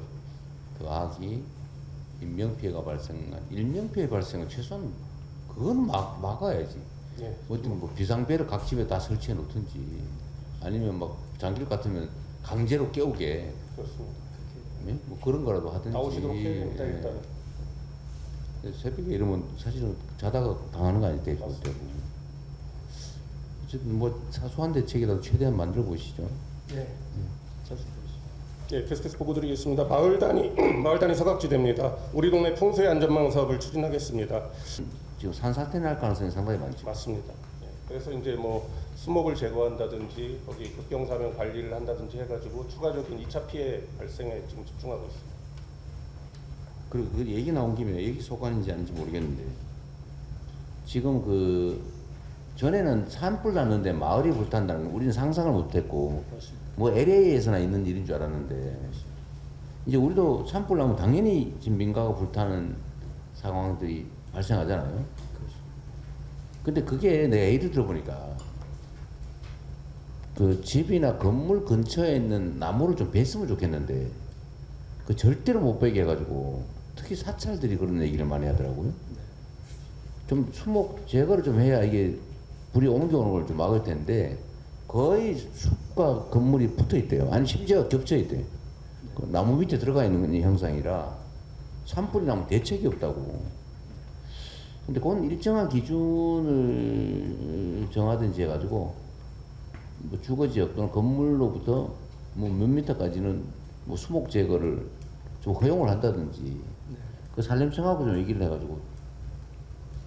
더하기 인명피해가 발생한 인명피해 발생은 최소한 그건 막아야지. 네. 어떤 뭐 비상배를 각 집에 다 설치해 놓든지 아니면 막 장길 같으면 강제로 깨우게 그렇습니다. 네? 뭐 그런 거라도 하든지. 나오시도록 해야겠다 예. 일단. 새벽에 이러면 사실은 자다가 당하는 거 아니에요, 대부분. 어쨌든 뭐 사소한 대책이라도 최대한 만들어 보시죠. 네. 좋습니다. 예, 계속해서 보고 드리겠습니다. 마을 단위 사각지대입니다. 우리 동네 풍수의 안전망 사업을 추진하겠습니다. 지금 산사태 날 가능성이 상당히 많죠. 맞습니다. 예, 그래서 이제 뭐 수목을 제거한다든지 거기 급경사면 관리를 한다든지 해가지고 추가적인 2차 피해 발생에 지금 집중하고 있습니다. 그리고 그 얘기 나온 김에 얘기 소관인지 아닌지 모르겠는데 지금 그 전에는 산불 났는데 마을이 불탄다는 건 우리는 상상을 못했고 뭐 LA에서나 있는 일인 줄 알았는데 이제 우리도 산불 나면 당연히 지금 민가가 불타는 상황들이 발생하잖아요. 근데 그게 내가 예를 들어보니까 그 집이나 건물 근처에 있는 나무를 좀 뱄으면 좋겠는데 그 절대로 못 베게 해가지고 특히 사찰들이 그런 얘기를 많이 하더라고요. 좀 수목 제거를 좀 해야 이게 불이 옮겨오는 걸 좀 막을 텐데 거의 숲과 건물이 붙어 있대요. 아니 심지어 겹쳐 있대요. 그 나무 밑에 들어가 있는 형상이라 산불이 나면 대책이 없다고. 근데 그건 일정한 기준을 정하든지 해가지고 뭐 주거지역 또는 건물로부터 뭐 몇 미터까지는 뭐 수목 제거를 좀 허용을 한다든지 그 산림청하고 좀 얘기를 해가지고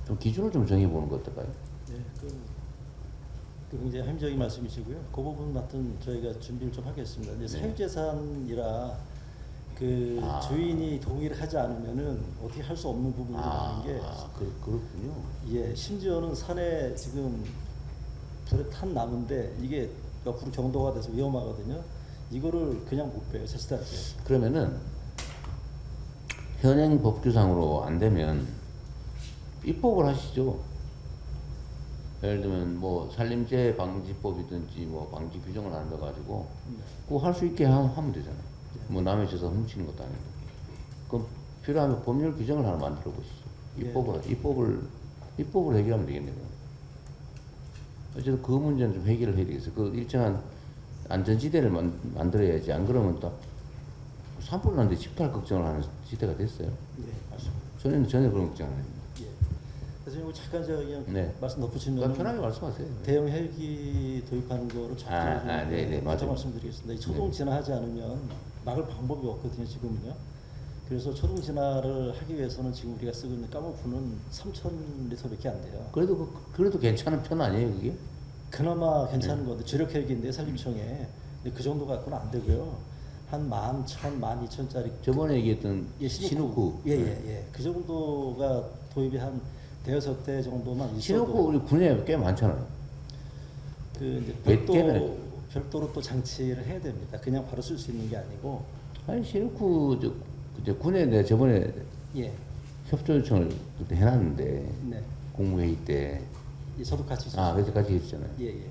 좀 기준을 좀 정해보는 거 어떨까요? 네, 그 굉장히 합리적인 말씀이시고요. 그 부분 맡은 저희가 준비를 좀 하겠습니다. 이제 사유재산이라 그 주인이 동의를 하지 않으면은 어떻게 할 수 없는 부분이 많은 게 그렇군요. 예, 심지어는 산에 지금 불에 탄 나무인데 이게 옆으로 경도가 돼서 위험하거든요. 이거를 그냥 못 빼요, 자칫하게. 그러면은 현행 법규상으로 안 되면 입법을 하시죠. 예를 들면 뭐 산림재해 방지법이든지 뭐 방지 규정을 만들어 가지고 그거 할 수 있게 하면 되잖아요. 뭐 남의 재산 훔치는 것도 아니고. 그럼 필요하면 법률 규정을 하나 만들어 보시죠. 입법을 해결하면 되겠네요. 어쨌든 그 문제는 좀 해결을 해야 되겠어요. 그 일정한 안전지대를 만들어야지. 안 그러면 또 산불 났는데 집탈 걱정을 하는 지대가 됐어요. 네, 맞습니다. 전혀 그런 걱정 안 합니다. 예. 그래서 이거 잠깐 제가 그냥 네. 말씀 덧붙이면 편하게 말씀하세요. 대형 헬기 도입하는 거를 네네, 맞아요. 말씀드리겠습니다. 이 초동 진화하지 않으면 막을 방법이 없거든요, 지금은요. 그래서 초동 진화를 하기 위해서는 지금 우리가 쓰고 있는 까목푸는 3,000리터밖에 안 돼요. 그래도 괜찮은 편 아니에요, 그게? 그나마 괜찮은 건데 주력 헬기인데 산림청에 근데 그 정도 갖고는 안 되고요. 한 11,000, 12,000짜리 저번에 얘기했던 예, 신우쿠. 예예예. 그 정도가 도입이 한 대여섯 대 정도만 있어도 신우쿠 우리 군에 꽤 많잖아요. 그 이제 개는- 별도로 또 장치를 해야 됩니다. 그냥 바로 쓸 수 있는 게 아니고 아니 신우쿠 저 군에 내가 저번에 예. 협조 요청을 그때 해놨는데 네. 국무회의 때. 예, 저도 같이 아, 있었어요. 그래서 같이 했잖아요. 예, 예.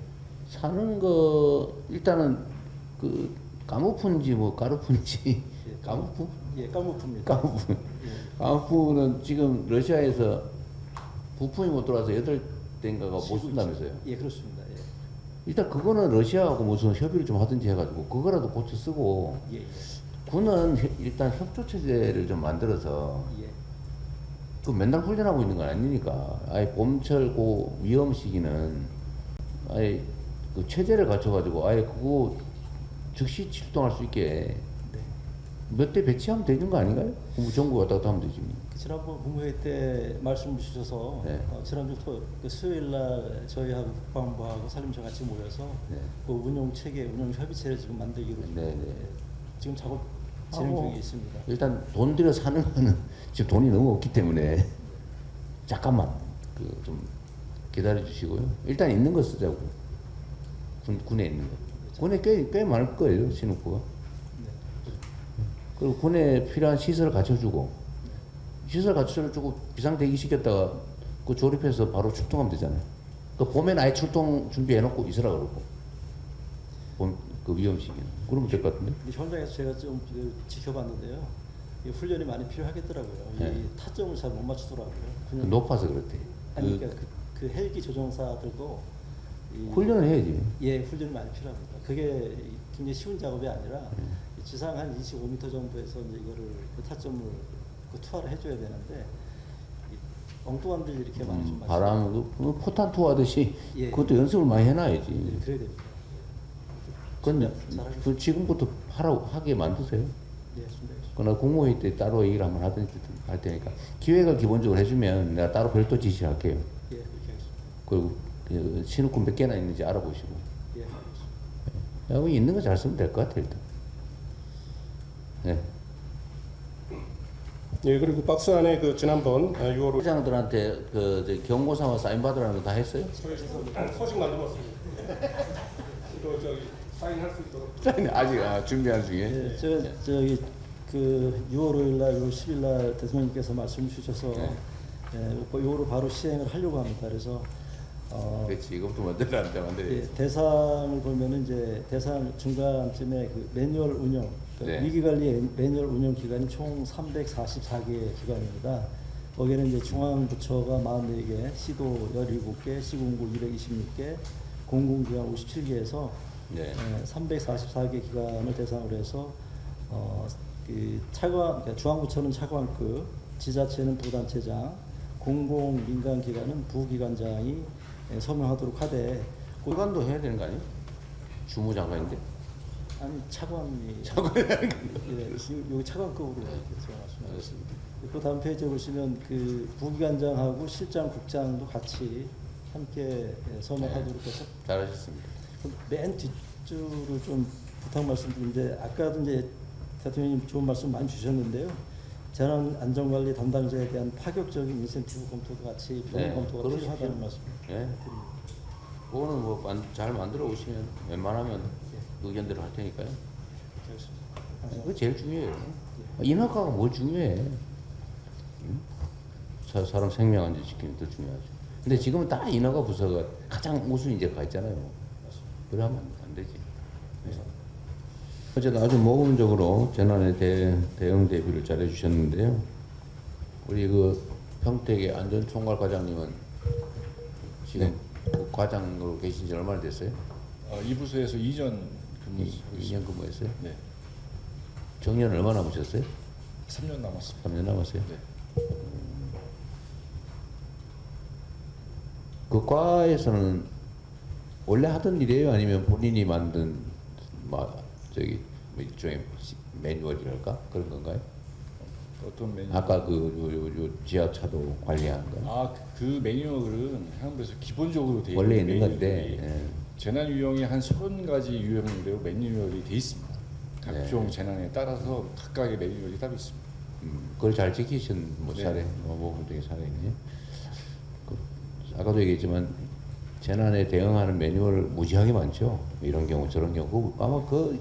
사는 거 일단은 그 까무푼지 뭐 까르푼지 예, 까무푼? 예, 까무프입니다. 까무푼. 예. 까무푼은 지금 러시아에서 부품이 못 들어와서 8대인가가 못 쓴다면서요. 예, 그렇습니다. 예. 일단 그거는 러시아하고 무슨 협의를 좀 하든지 해가지고 그거라도 고쳐 쓰고 예, 예. 군은 일단 협조 체제를 좀 만들어서 예. 그 맨날 훈련하고 있는 건 아니니까 아예 봄철 고 위험 시기는 아예 그 체제를 갖춰가지고 아예 그거 즉시 출동할 수 있게 네. 몇 대 배치하면 되는 거 아닌가요? 전국 왔다 갔다 하면 되지. 그 지난번 국무회의 때 말씀 주셔서 네. 지난주 그 수요일 날 저희하고 국방부하고 산림청 같이 모여서 네. 그 운용 체계, 운용 협의체를 지금 만들기로 네, 네. 지금 작업 진행 중에 있습니다. 일단 돈 들여 사는 거는 지금 돈이 너무 없기 때문에 잠깐만 그 좀 기다려 주시고요. 일단 있는 거 쓰자고. 군에 있는 거. 군에 꽤 많을 거예요, 신우쿠가. 네. 그리고 군에 필요한 시설을 갖춰주고 시설 갖춰주고 비상 대기 시켰다가 그 조립해서 바로 출동하면 되잖아요. 그 봄엔 아예 출동 준비해놓고 있으라 그러고 그 위험 시기는 그러면 될 것 같은데. 근데 현장에서 제가 좀 지켜봤는데요. 이 훈련이 많이 필요하겠더라고요. 네. 이 타점을 잘 못 맞추더라고요. 그냥 높아서 그렇대. 아니 그러니까 그 헬기 조종사들도 이 훈련을 해야지. 예, 훈련이 많이 필요합니다. 그게 굉장히 쉬운 작업이 아니라 지상 한 25m 정도에서 이제 이거를 그 타점을 그 투하를 해줘야 되는데 이 엉뚱한 들 이렇게 많이 좀 바람 그 포탄 투하듯이 예. 그것도 연습을 많이 해놔야지. 예, 그래야 됩니다. 그건 잘하겠습니다. 그 지금부터 하게 만드세요. 예, 준비하겠습니다. 그러나 국무회의 때 따로 얘기를 한번 하든지 할 테니까 기획을 기본적으로 해주면 내가 따로 별도 지시할게요. 예, 그렇게 하겠습니다. 그리고 그 신우군 몇 개나 있는지 알아보시고. 예, 알겠습니다. 여기 있는 거 잘 쓰면 될 것 같아요. 일단. 네. 예, 그리고 박스 안에 그 지난번 6월 회장들한테 그 경고사와 사인 받으라는 거 다 했어요? 소식 만들었습니다. 이거 저기 사인할 수 있도록. 아직 준비하는 중에. 예, 저기 그 6월 5일 날, 6월 10일 날 대통령님께서 말씀 주셔서 네. 요거를 바로 시행을 하려고 합니다. 그래서 그렇지. 이것도 만들라는데 예, 대상을 보면은 이제 대상 중간쯤에 그 매뉴얼 운영, 네. 위기관리 매뉴얼 운영 기관이 총 344개 기관입니다. 거기에는 이제 중앙부처가 44개, 시도 17개, 시군구 226개, 공공기관 57개에서 네. 344개 기관을 대상으로 해서 그 그러니까 중앙부처는 차관급, 지자체는 부단체장, 공공민간기관은 부기관장이 서명하도록 하되 기관도 해야 되는 거 아니에요? 주무장관인데. 아니 차관이 예, 여기 차관급으로 말씀하셨습니다. 그 다음 페이지에 보시면 그 부기관장하고 실장, 국장도 같이 함께 서명하도록 해서 잘하셨습니다. 맨 뒷줄을 좀 부탁 말씀드리는데 아까도 이제 대통령님 좋은 말씀 많이 주셨는데요. 재난 안전관리 담당자에 대한 파격적인 인센티브 검토도 같이 병행 네, 검토가 그러십시오. 필요하다는 말씀 예. 드립니다. 그거는 뭐 잘 만들어 오시면 웬만하면 의견대로 할 테니까요. 그거 제일 중요해요. 인허가가 뭘 중요해? 응? 사람 생명 안전 지키는 게 더 중요하죠. 근데 지금은 다 인허가 부서가 가장 우선이제 가 있잖아요. 그래 하면 안 되지. 네. 어쨌든 아주 모범적으로 재난에 대응 대비를 잘 해주셨는데요. 우리 그 평택의 안전총괄과장님은 지금 그 과장으로 계신 지 얼마나 됐어요? 이 부서에서 2년 근무 2년 근무했어요? 네, 정년 얼마 남으셨어요? 3년 남았습니다. 3년 남았어요? 네. 그 과에서는 원래 하던 일이에요? 아니면 본인이 만든 저기 뭐 일종의 매뉴얼이랄까 그런 건가요? 어떤 매뉴얼? 아까 요 지하차도 관리하는 거 그 매뉴얼은 해양부에서 기본적으로 돼 원래 있는 있는 건데 매뉴얼이 예. 재난 유형이 한 30가지 유형대로 매뉴얼이 돼 있습니다. 각종 재난에 따라서 각각의 매뉴얼이 따로 있습니다. 그걸 잘 지키신 뭐 네. 사례, 뭐 되게 사례네. 그, 아까도 얘기했지만 재난에 대응하는 매뉴얼 무지하게 많죠. 이런 경우 저런 경우 아마 그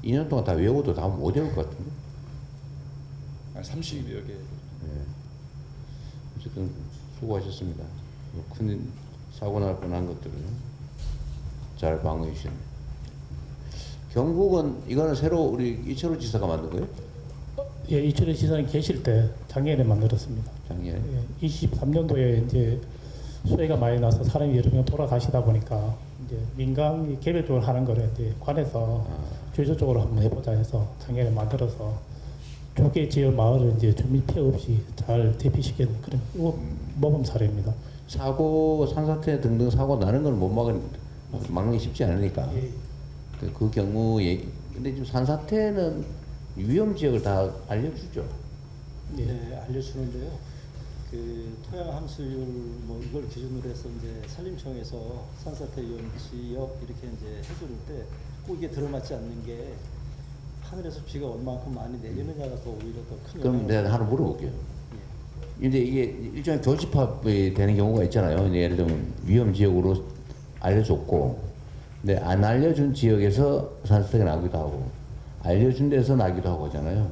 2년 동안 다 외워도 다 못 외울 것 같은데. 한 30여 개. 네. 어쨌든 수고하셨습니다. 큰 사고 날 뻔한 것들을 잘 방어해 주셨네. 경북은 이거는 새로 우리 이철우 지사가 만든 거예요? 예, 이철우 지사님 계실 때 작년에 만들었습니다. 작년에. 예, 23년도에 이제 수해가 많이 나서 사람이 여러 명 돌아가시다 보니까 이제 민간이 개별적으로 하는 거를 이제 관에서 주도적으로 한번 해보자 해서 작년에 만들어서 조개 지역 마을을 이제 주민 피해 없이 잘 대피시키는 그런 모범 사례입니다. 사고, 산사태 등등 사고 나는 걸 못 막는 게 쉽지 않으니까. 예. 그 경우에 근데 지금 산사태는 위험 지역을 다 알려주죠. 네, 알려주는데요. 그 토양 함수율 뭐 이걸 기준으로 해서 이제 산림청에서 산사태 위험 지역 이렇게 이제 해줄 때 꼭 이게 들어맞지 않는 게 하늘에서 비가 얼마만큼 많이 내리느냐가 더 오히려 더 큰 그럼 영향을 내가 하나 물어볼게요. 근데 이게 일종의 교집합이 되는 경우가 있잖아요. 예를 들면 위험 지역으로 알려줬고, 근데 안 알려준 지역에서 산사태가 나기도 하고, 알려준 데서 나기도 하고 하잖아요.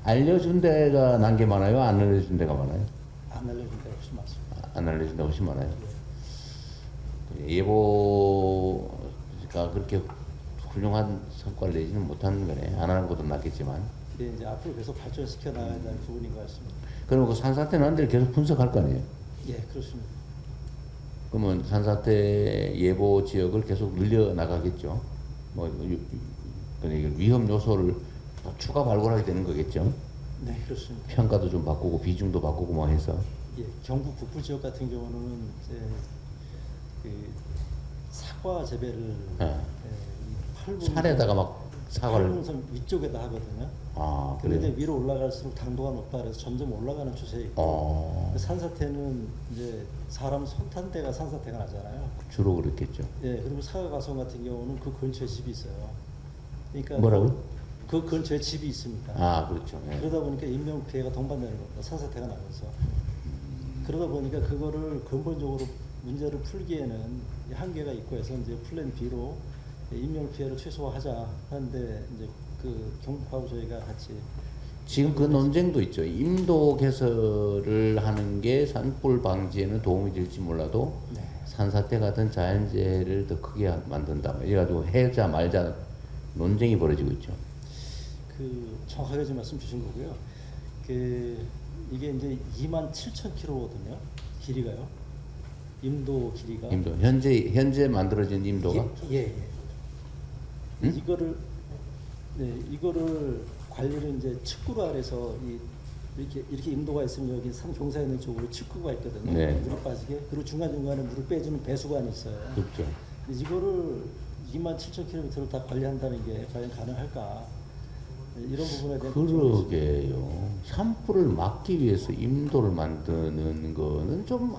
알려준 데가 난 게 많아요? 안 알려준 데가 많아요? 안 알려준 데가 훨씬 많습니다. 안 알려준 데가 훨씬 많아요. 예보가 그렇게 훌륭한 성과를 내지는 못하는 거네. 안 하는 것도 낫겠지만. 근데 이제 앞으로 계속 발전시켜 나가야 될 부분인 것 같습니다. 그럼 그 산사태 난 데를 계속 분석할 거 아니에요? 예, 그렇습니다. 그러면 산사태 예보 지역을 계속 늘려 나가겠죠. 뭐 그러니까 위험 요소를 더 추가 발굴하게 되는 거겠죠. 네, 그렇습니다. 평가도 좀 바꾸고 비중도 바꾸고 뭐 해서. 예, 경북 북부 지역 같은 경우는 이제 그 사과 재배를 네. 이 산에다가 막 사과를. 팔분선 위쪽에다 하거든요. 아 그런데 그래요. 위로 올라갈수록 당도가 높다 그래서 점점 올라가는 추세에 있고 산사태는 이제 사람 손탄 데가 산사태가 나잖아요. 주로 그렇겠죠. 예, 그리고 사과 가송 같은 경우는 그 근처에 집이 있어요. 그러니까 뭐라고요? 그 근처에 집이 있습니다. 아 그렇죠. 예. 그러다 보니까 인명 피해가 동반되는 겁니다. 산사태가 나면서. 그러다 보니까 그거를 근본적으로 문제를 풀기에는 한계가 있고 해서 이제 플랜 B로 인명 피해를 최소화하자 하는데 이제 그 경북하고 저희가 같이 지금 그 논쟁도 있죠. 임도 개설을 하는 게 산불 방지에는 도움이 될지 몰라도 네. 산사태 같은 자연재해를 더 크게 만든다. 이래가지고 해자 말자 논쟁이 벌어지고 있죠. 그 정확하게 좀 말씀 주신 거고요. 그 이게 이제 27,000km거든요. 길이가요. 임도 길이가. 임도 현재 만들어진 임도가 예. 응? 이거를 관리를 이제 측구로 아래서 이렇게 임도가 있으면 여기 산 경사에 있는 쪽으로 측구가 있거든요. 네. 물이 빠지게. 그리고 중간중간에 물을 빼주는 배수관이 있어요. 그렇죠. 근데 이거를 27,000km를 다 관리한다는 게 과연 가능할까? 이런 부분에 대한 그러게요. 산불을 막기 위해서 임도를 만드는 거는 좀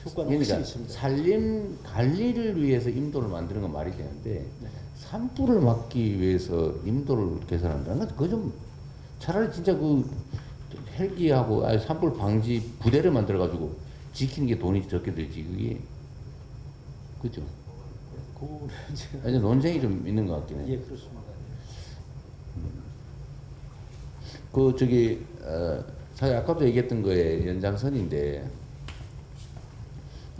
효과는 그러니까 확실히 있습니다. 산림 관리를 위해서 임도를 만드는 건 말이 되는데 네. 산불을 막기 위해서 임도를 개선한다는 건 그거 좀 차라리 진짜 그 헬기하고 산불 방지 부대를 만들어 가지고 지키는 게 돈이 적게 들지 그게 그죠? 그거는 이제 아니 논쟁이 좀 있는 것 같긴 해. 예, 그렇습니다. 그 저기 사실 아까도 얘기했던 거에 연장선인데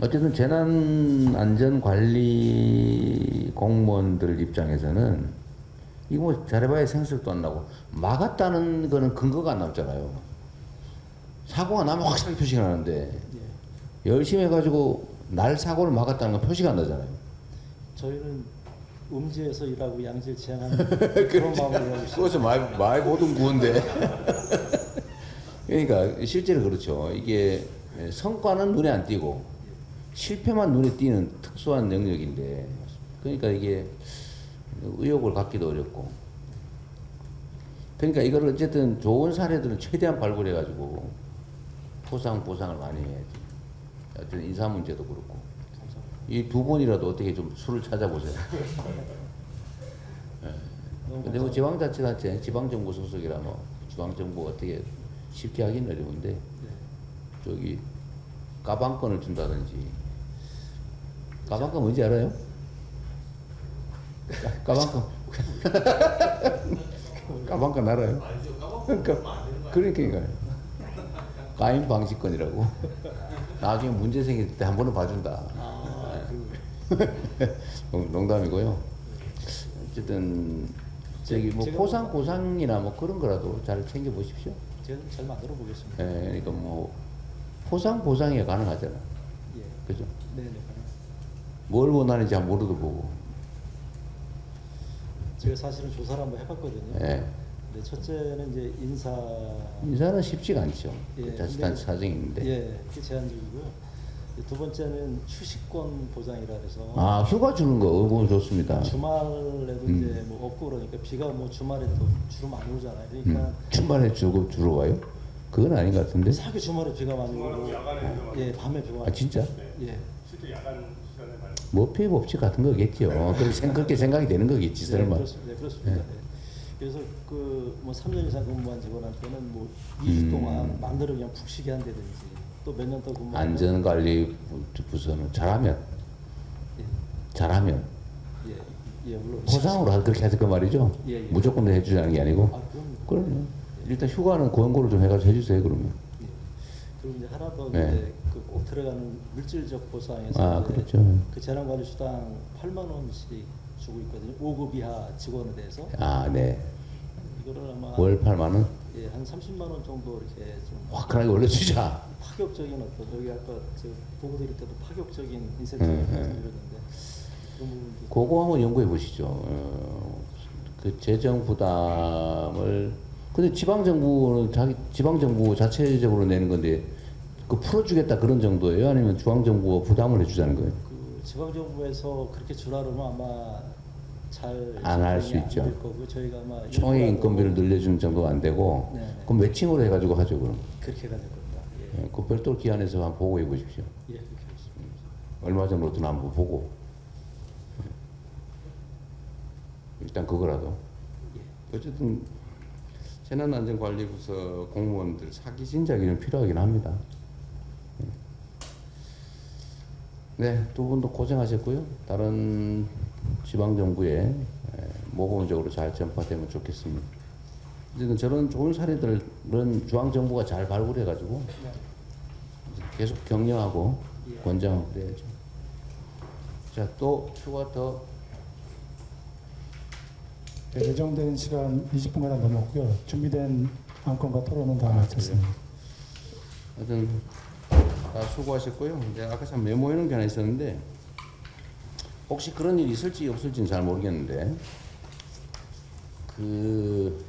어쨌든 재난안전관리 공무원들 입장에서는 이거 뭐 잘해봐야 생색도 안 나고 막았다는 거는 근거가 안 남잖아요. 사고가 나면 확실하게 표시가 나는데 열심히 해가지고 날 사고를 막았다는 건 표시가 안 나잖아요. 저희는 음지에서 일하고 양질 지향하는 그런 마음으로 하고 있습니다. 그것은 말 보던 구인데. 그러니까 실제로 그렇죠. 이게 성과는 눈에 안 띄고 실패만 눈에 띄는 특수한 영역인데, 그러니까 이게 의욕을 갖기도 어렵고. 그러니까 이걸 어쨌든 좋은 사례들은 최대한 발굴해가지고 보상을 많이 해야지. 어쨌든 인사 문제도 그렇고. 이 두 분이라도 어떻게 좀 수를 찾아보세요. 너무 근데 뭐 감사합니다. 지방자치단체, 지방정부 소속이라 뭐 중앙정부 어떻게 쉽게 하긴 어려운데 네. 저기 가방권을 준다든지 가방권 뭔지 알아요? 가방권 가방권 알아요? 그러니까 가임 방지권이라고 나중에 문제 생길 때 한 번은 봐준다. 농담이고요. 어쨌든 저기 뭐 제가 포상 보상이나 뭐 그런 거라도 잘 챙겨 보십시오. 제가 잘 만들어 보겠습니다. 예, 그러니까 뭐 포상 보상이 가능하잖아. 예. 그죠? 네네. 뭘 원하는지 한 모르도 보고. 제가 사실은 조사를 한번 해봤거든요. 예. 근데 첫째는 이제 인사는 쉽지가 않죠. 예, 자칫한 근데- 사정이 있는데. 예, 그게 제한적이고요. 두 번째는 휴식권 보장이라 해서 아 휴가 주는 거 그거 좋습니다. 주말에도 이제 뭐 없고 그러니까 비가 뭐 주말에 또 주로 많이 오잖아요. 그러니까 주말에 주로 와요? 그건 아닌 것 같은데. 사기 주말에 비가 많이 오고 예, 밤에 비가 아 많이 진짜? 예. 실제 야간 시간에 많이 머피의 법칙 같은 거겠죠. 그렇게 생각이 되는 거겠지 네, 설마. 그렇습니다. 네, 그렇습니다. 네. 그래서 그 뭐 3년 이상 근무한 직원한테는 뭐 2주 동안 마음대로 그냥 푹 쉬게 한다든지 또 몇 년 더 근무하면 안전관리 부서는 잘하면 예, 물론 포상으로 그렇게 해서 그 말이죠. 예, 예. 무조건 해주자는 게 아니고. 아, 그럼요. 일단 휴가는 권고를 좀 해가지고 해주세요 그러면. 예. 그리고 이제 하나 더 네. 이제 그 꼭 들어가는 물질적 보상에서 아 이제 그렇죠. 그 재난관리수당 8만 원씩 주고 있거든요. 5급 이하 직원에 대해서 아 네. 이거를 아마 월 8만 원 예, 한 30만 원 정도 이렇게 좀 화끈하게 올려주자. 파격적인 어떤 저기 아까 저 보고 드릴 때도 파격적인 인센티브를 말씀드렸는데 그런 부분도 그거 한번 연구해 보시죠. 그 재정 부담을 근데 지방 정부는 지방 정부 자체적으로 내는 건데 그 풀어주겠다 그런 정도예요? 아니면 중앙 정부가 부담을 해주자는 거예요? 그 지방 정부에서 그렇게 주라 그러면 아마 잘 안할 수 집행이 안 있죠. 될 거고 저희가 아마 총회 일부라도 인건비를 늘려주는 정도가 안 되고 네, 네. 그럼 매칭으로 해가지고 하죠 그럼. 그렇게 가야 될 겁니다. 예, 그 별도 기관에서 한번 보고해 보십시오. 예, 그렇게 하겠습니다. 얼마 정도 드나 한번 보고 일단 그거라도 어쨌든 재난안전관리부서 공무원들 사기 진작이 필요하긴 합니다. 네, 두 분도 고생하셨고요. 다른 지방 정부에 모범적으로 잘 전파되면 좋겠습니다. 어쨌든 저런 좋은 사례들은 중앙 정부가 잘 발굴해가지고 계속 격려하고 권장하고 그래야죠. 자, 또 휴가 더 네, 예정된 시간 20분가량 넘었고요. 준비된 안건과 토론은 다 마쳤습니다. 하여튼 다 수고하셨고요. 이제 아까 참 메모해 놓은 게 하나 있었는데 혹시 그런 일이 있을지 없을지는 잘 모르겠는데 그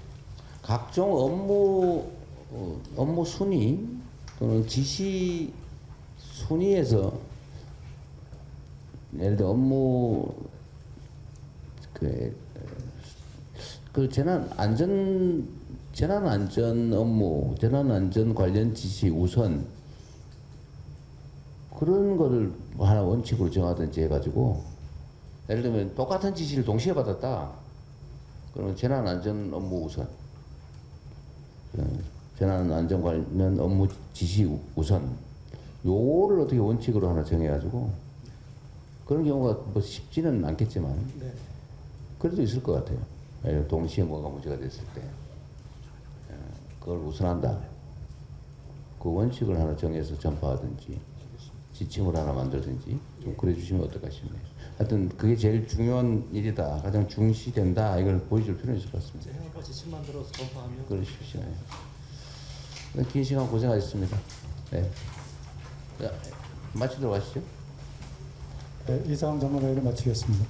각종 업무 순위 또는 지시 순위에서 예를 들어 업무 그 재난안전 업무, 재난안전 관련 지시 우선 그런 거를 하나 원칙으로 정하든지 해가지고 예를 들면 똑같은 지시를 동시에 받았다. 그러면 재난안전 업무 우선, 재난안전 관련 업무 지시 우선 요거를 어떻게 원칙으로 하나 정해가지고 그런 경우가 뭐 쉽지는 않겠지만 네. 그래도 있을 것 같아요. 예를 들어 동시에 뭐가 문제가 됐을 때 그걸 우선한다. 그 원칙을 하나 정해서 전파하든지 지침을 하나 만들든지 좀 그래 주시면 어떨까 싶네요. 하여튼 그게 제일 중요한 일이다. 가장 중시된다. 이걸 보여줄 필요는 있을 것 같습니다. 행안과 지침 만들어서 전파하면 그러십시오. 긴 시간 고생하셨습니다. 네. 자, 마치도록 하시죠. 네, 이상 전문회의를 마치겠습니다.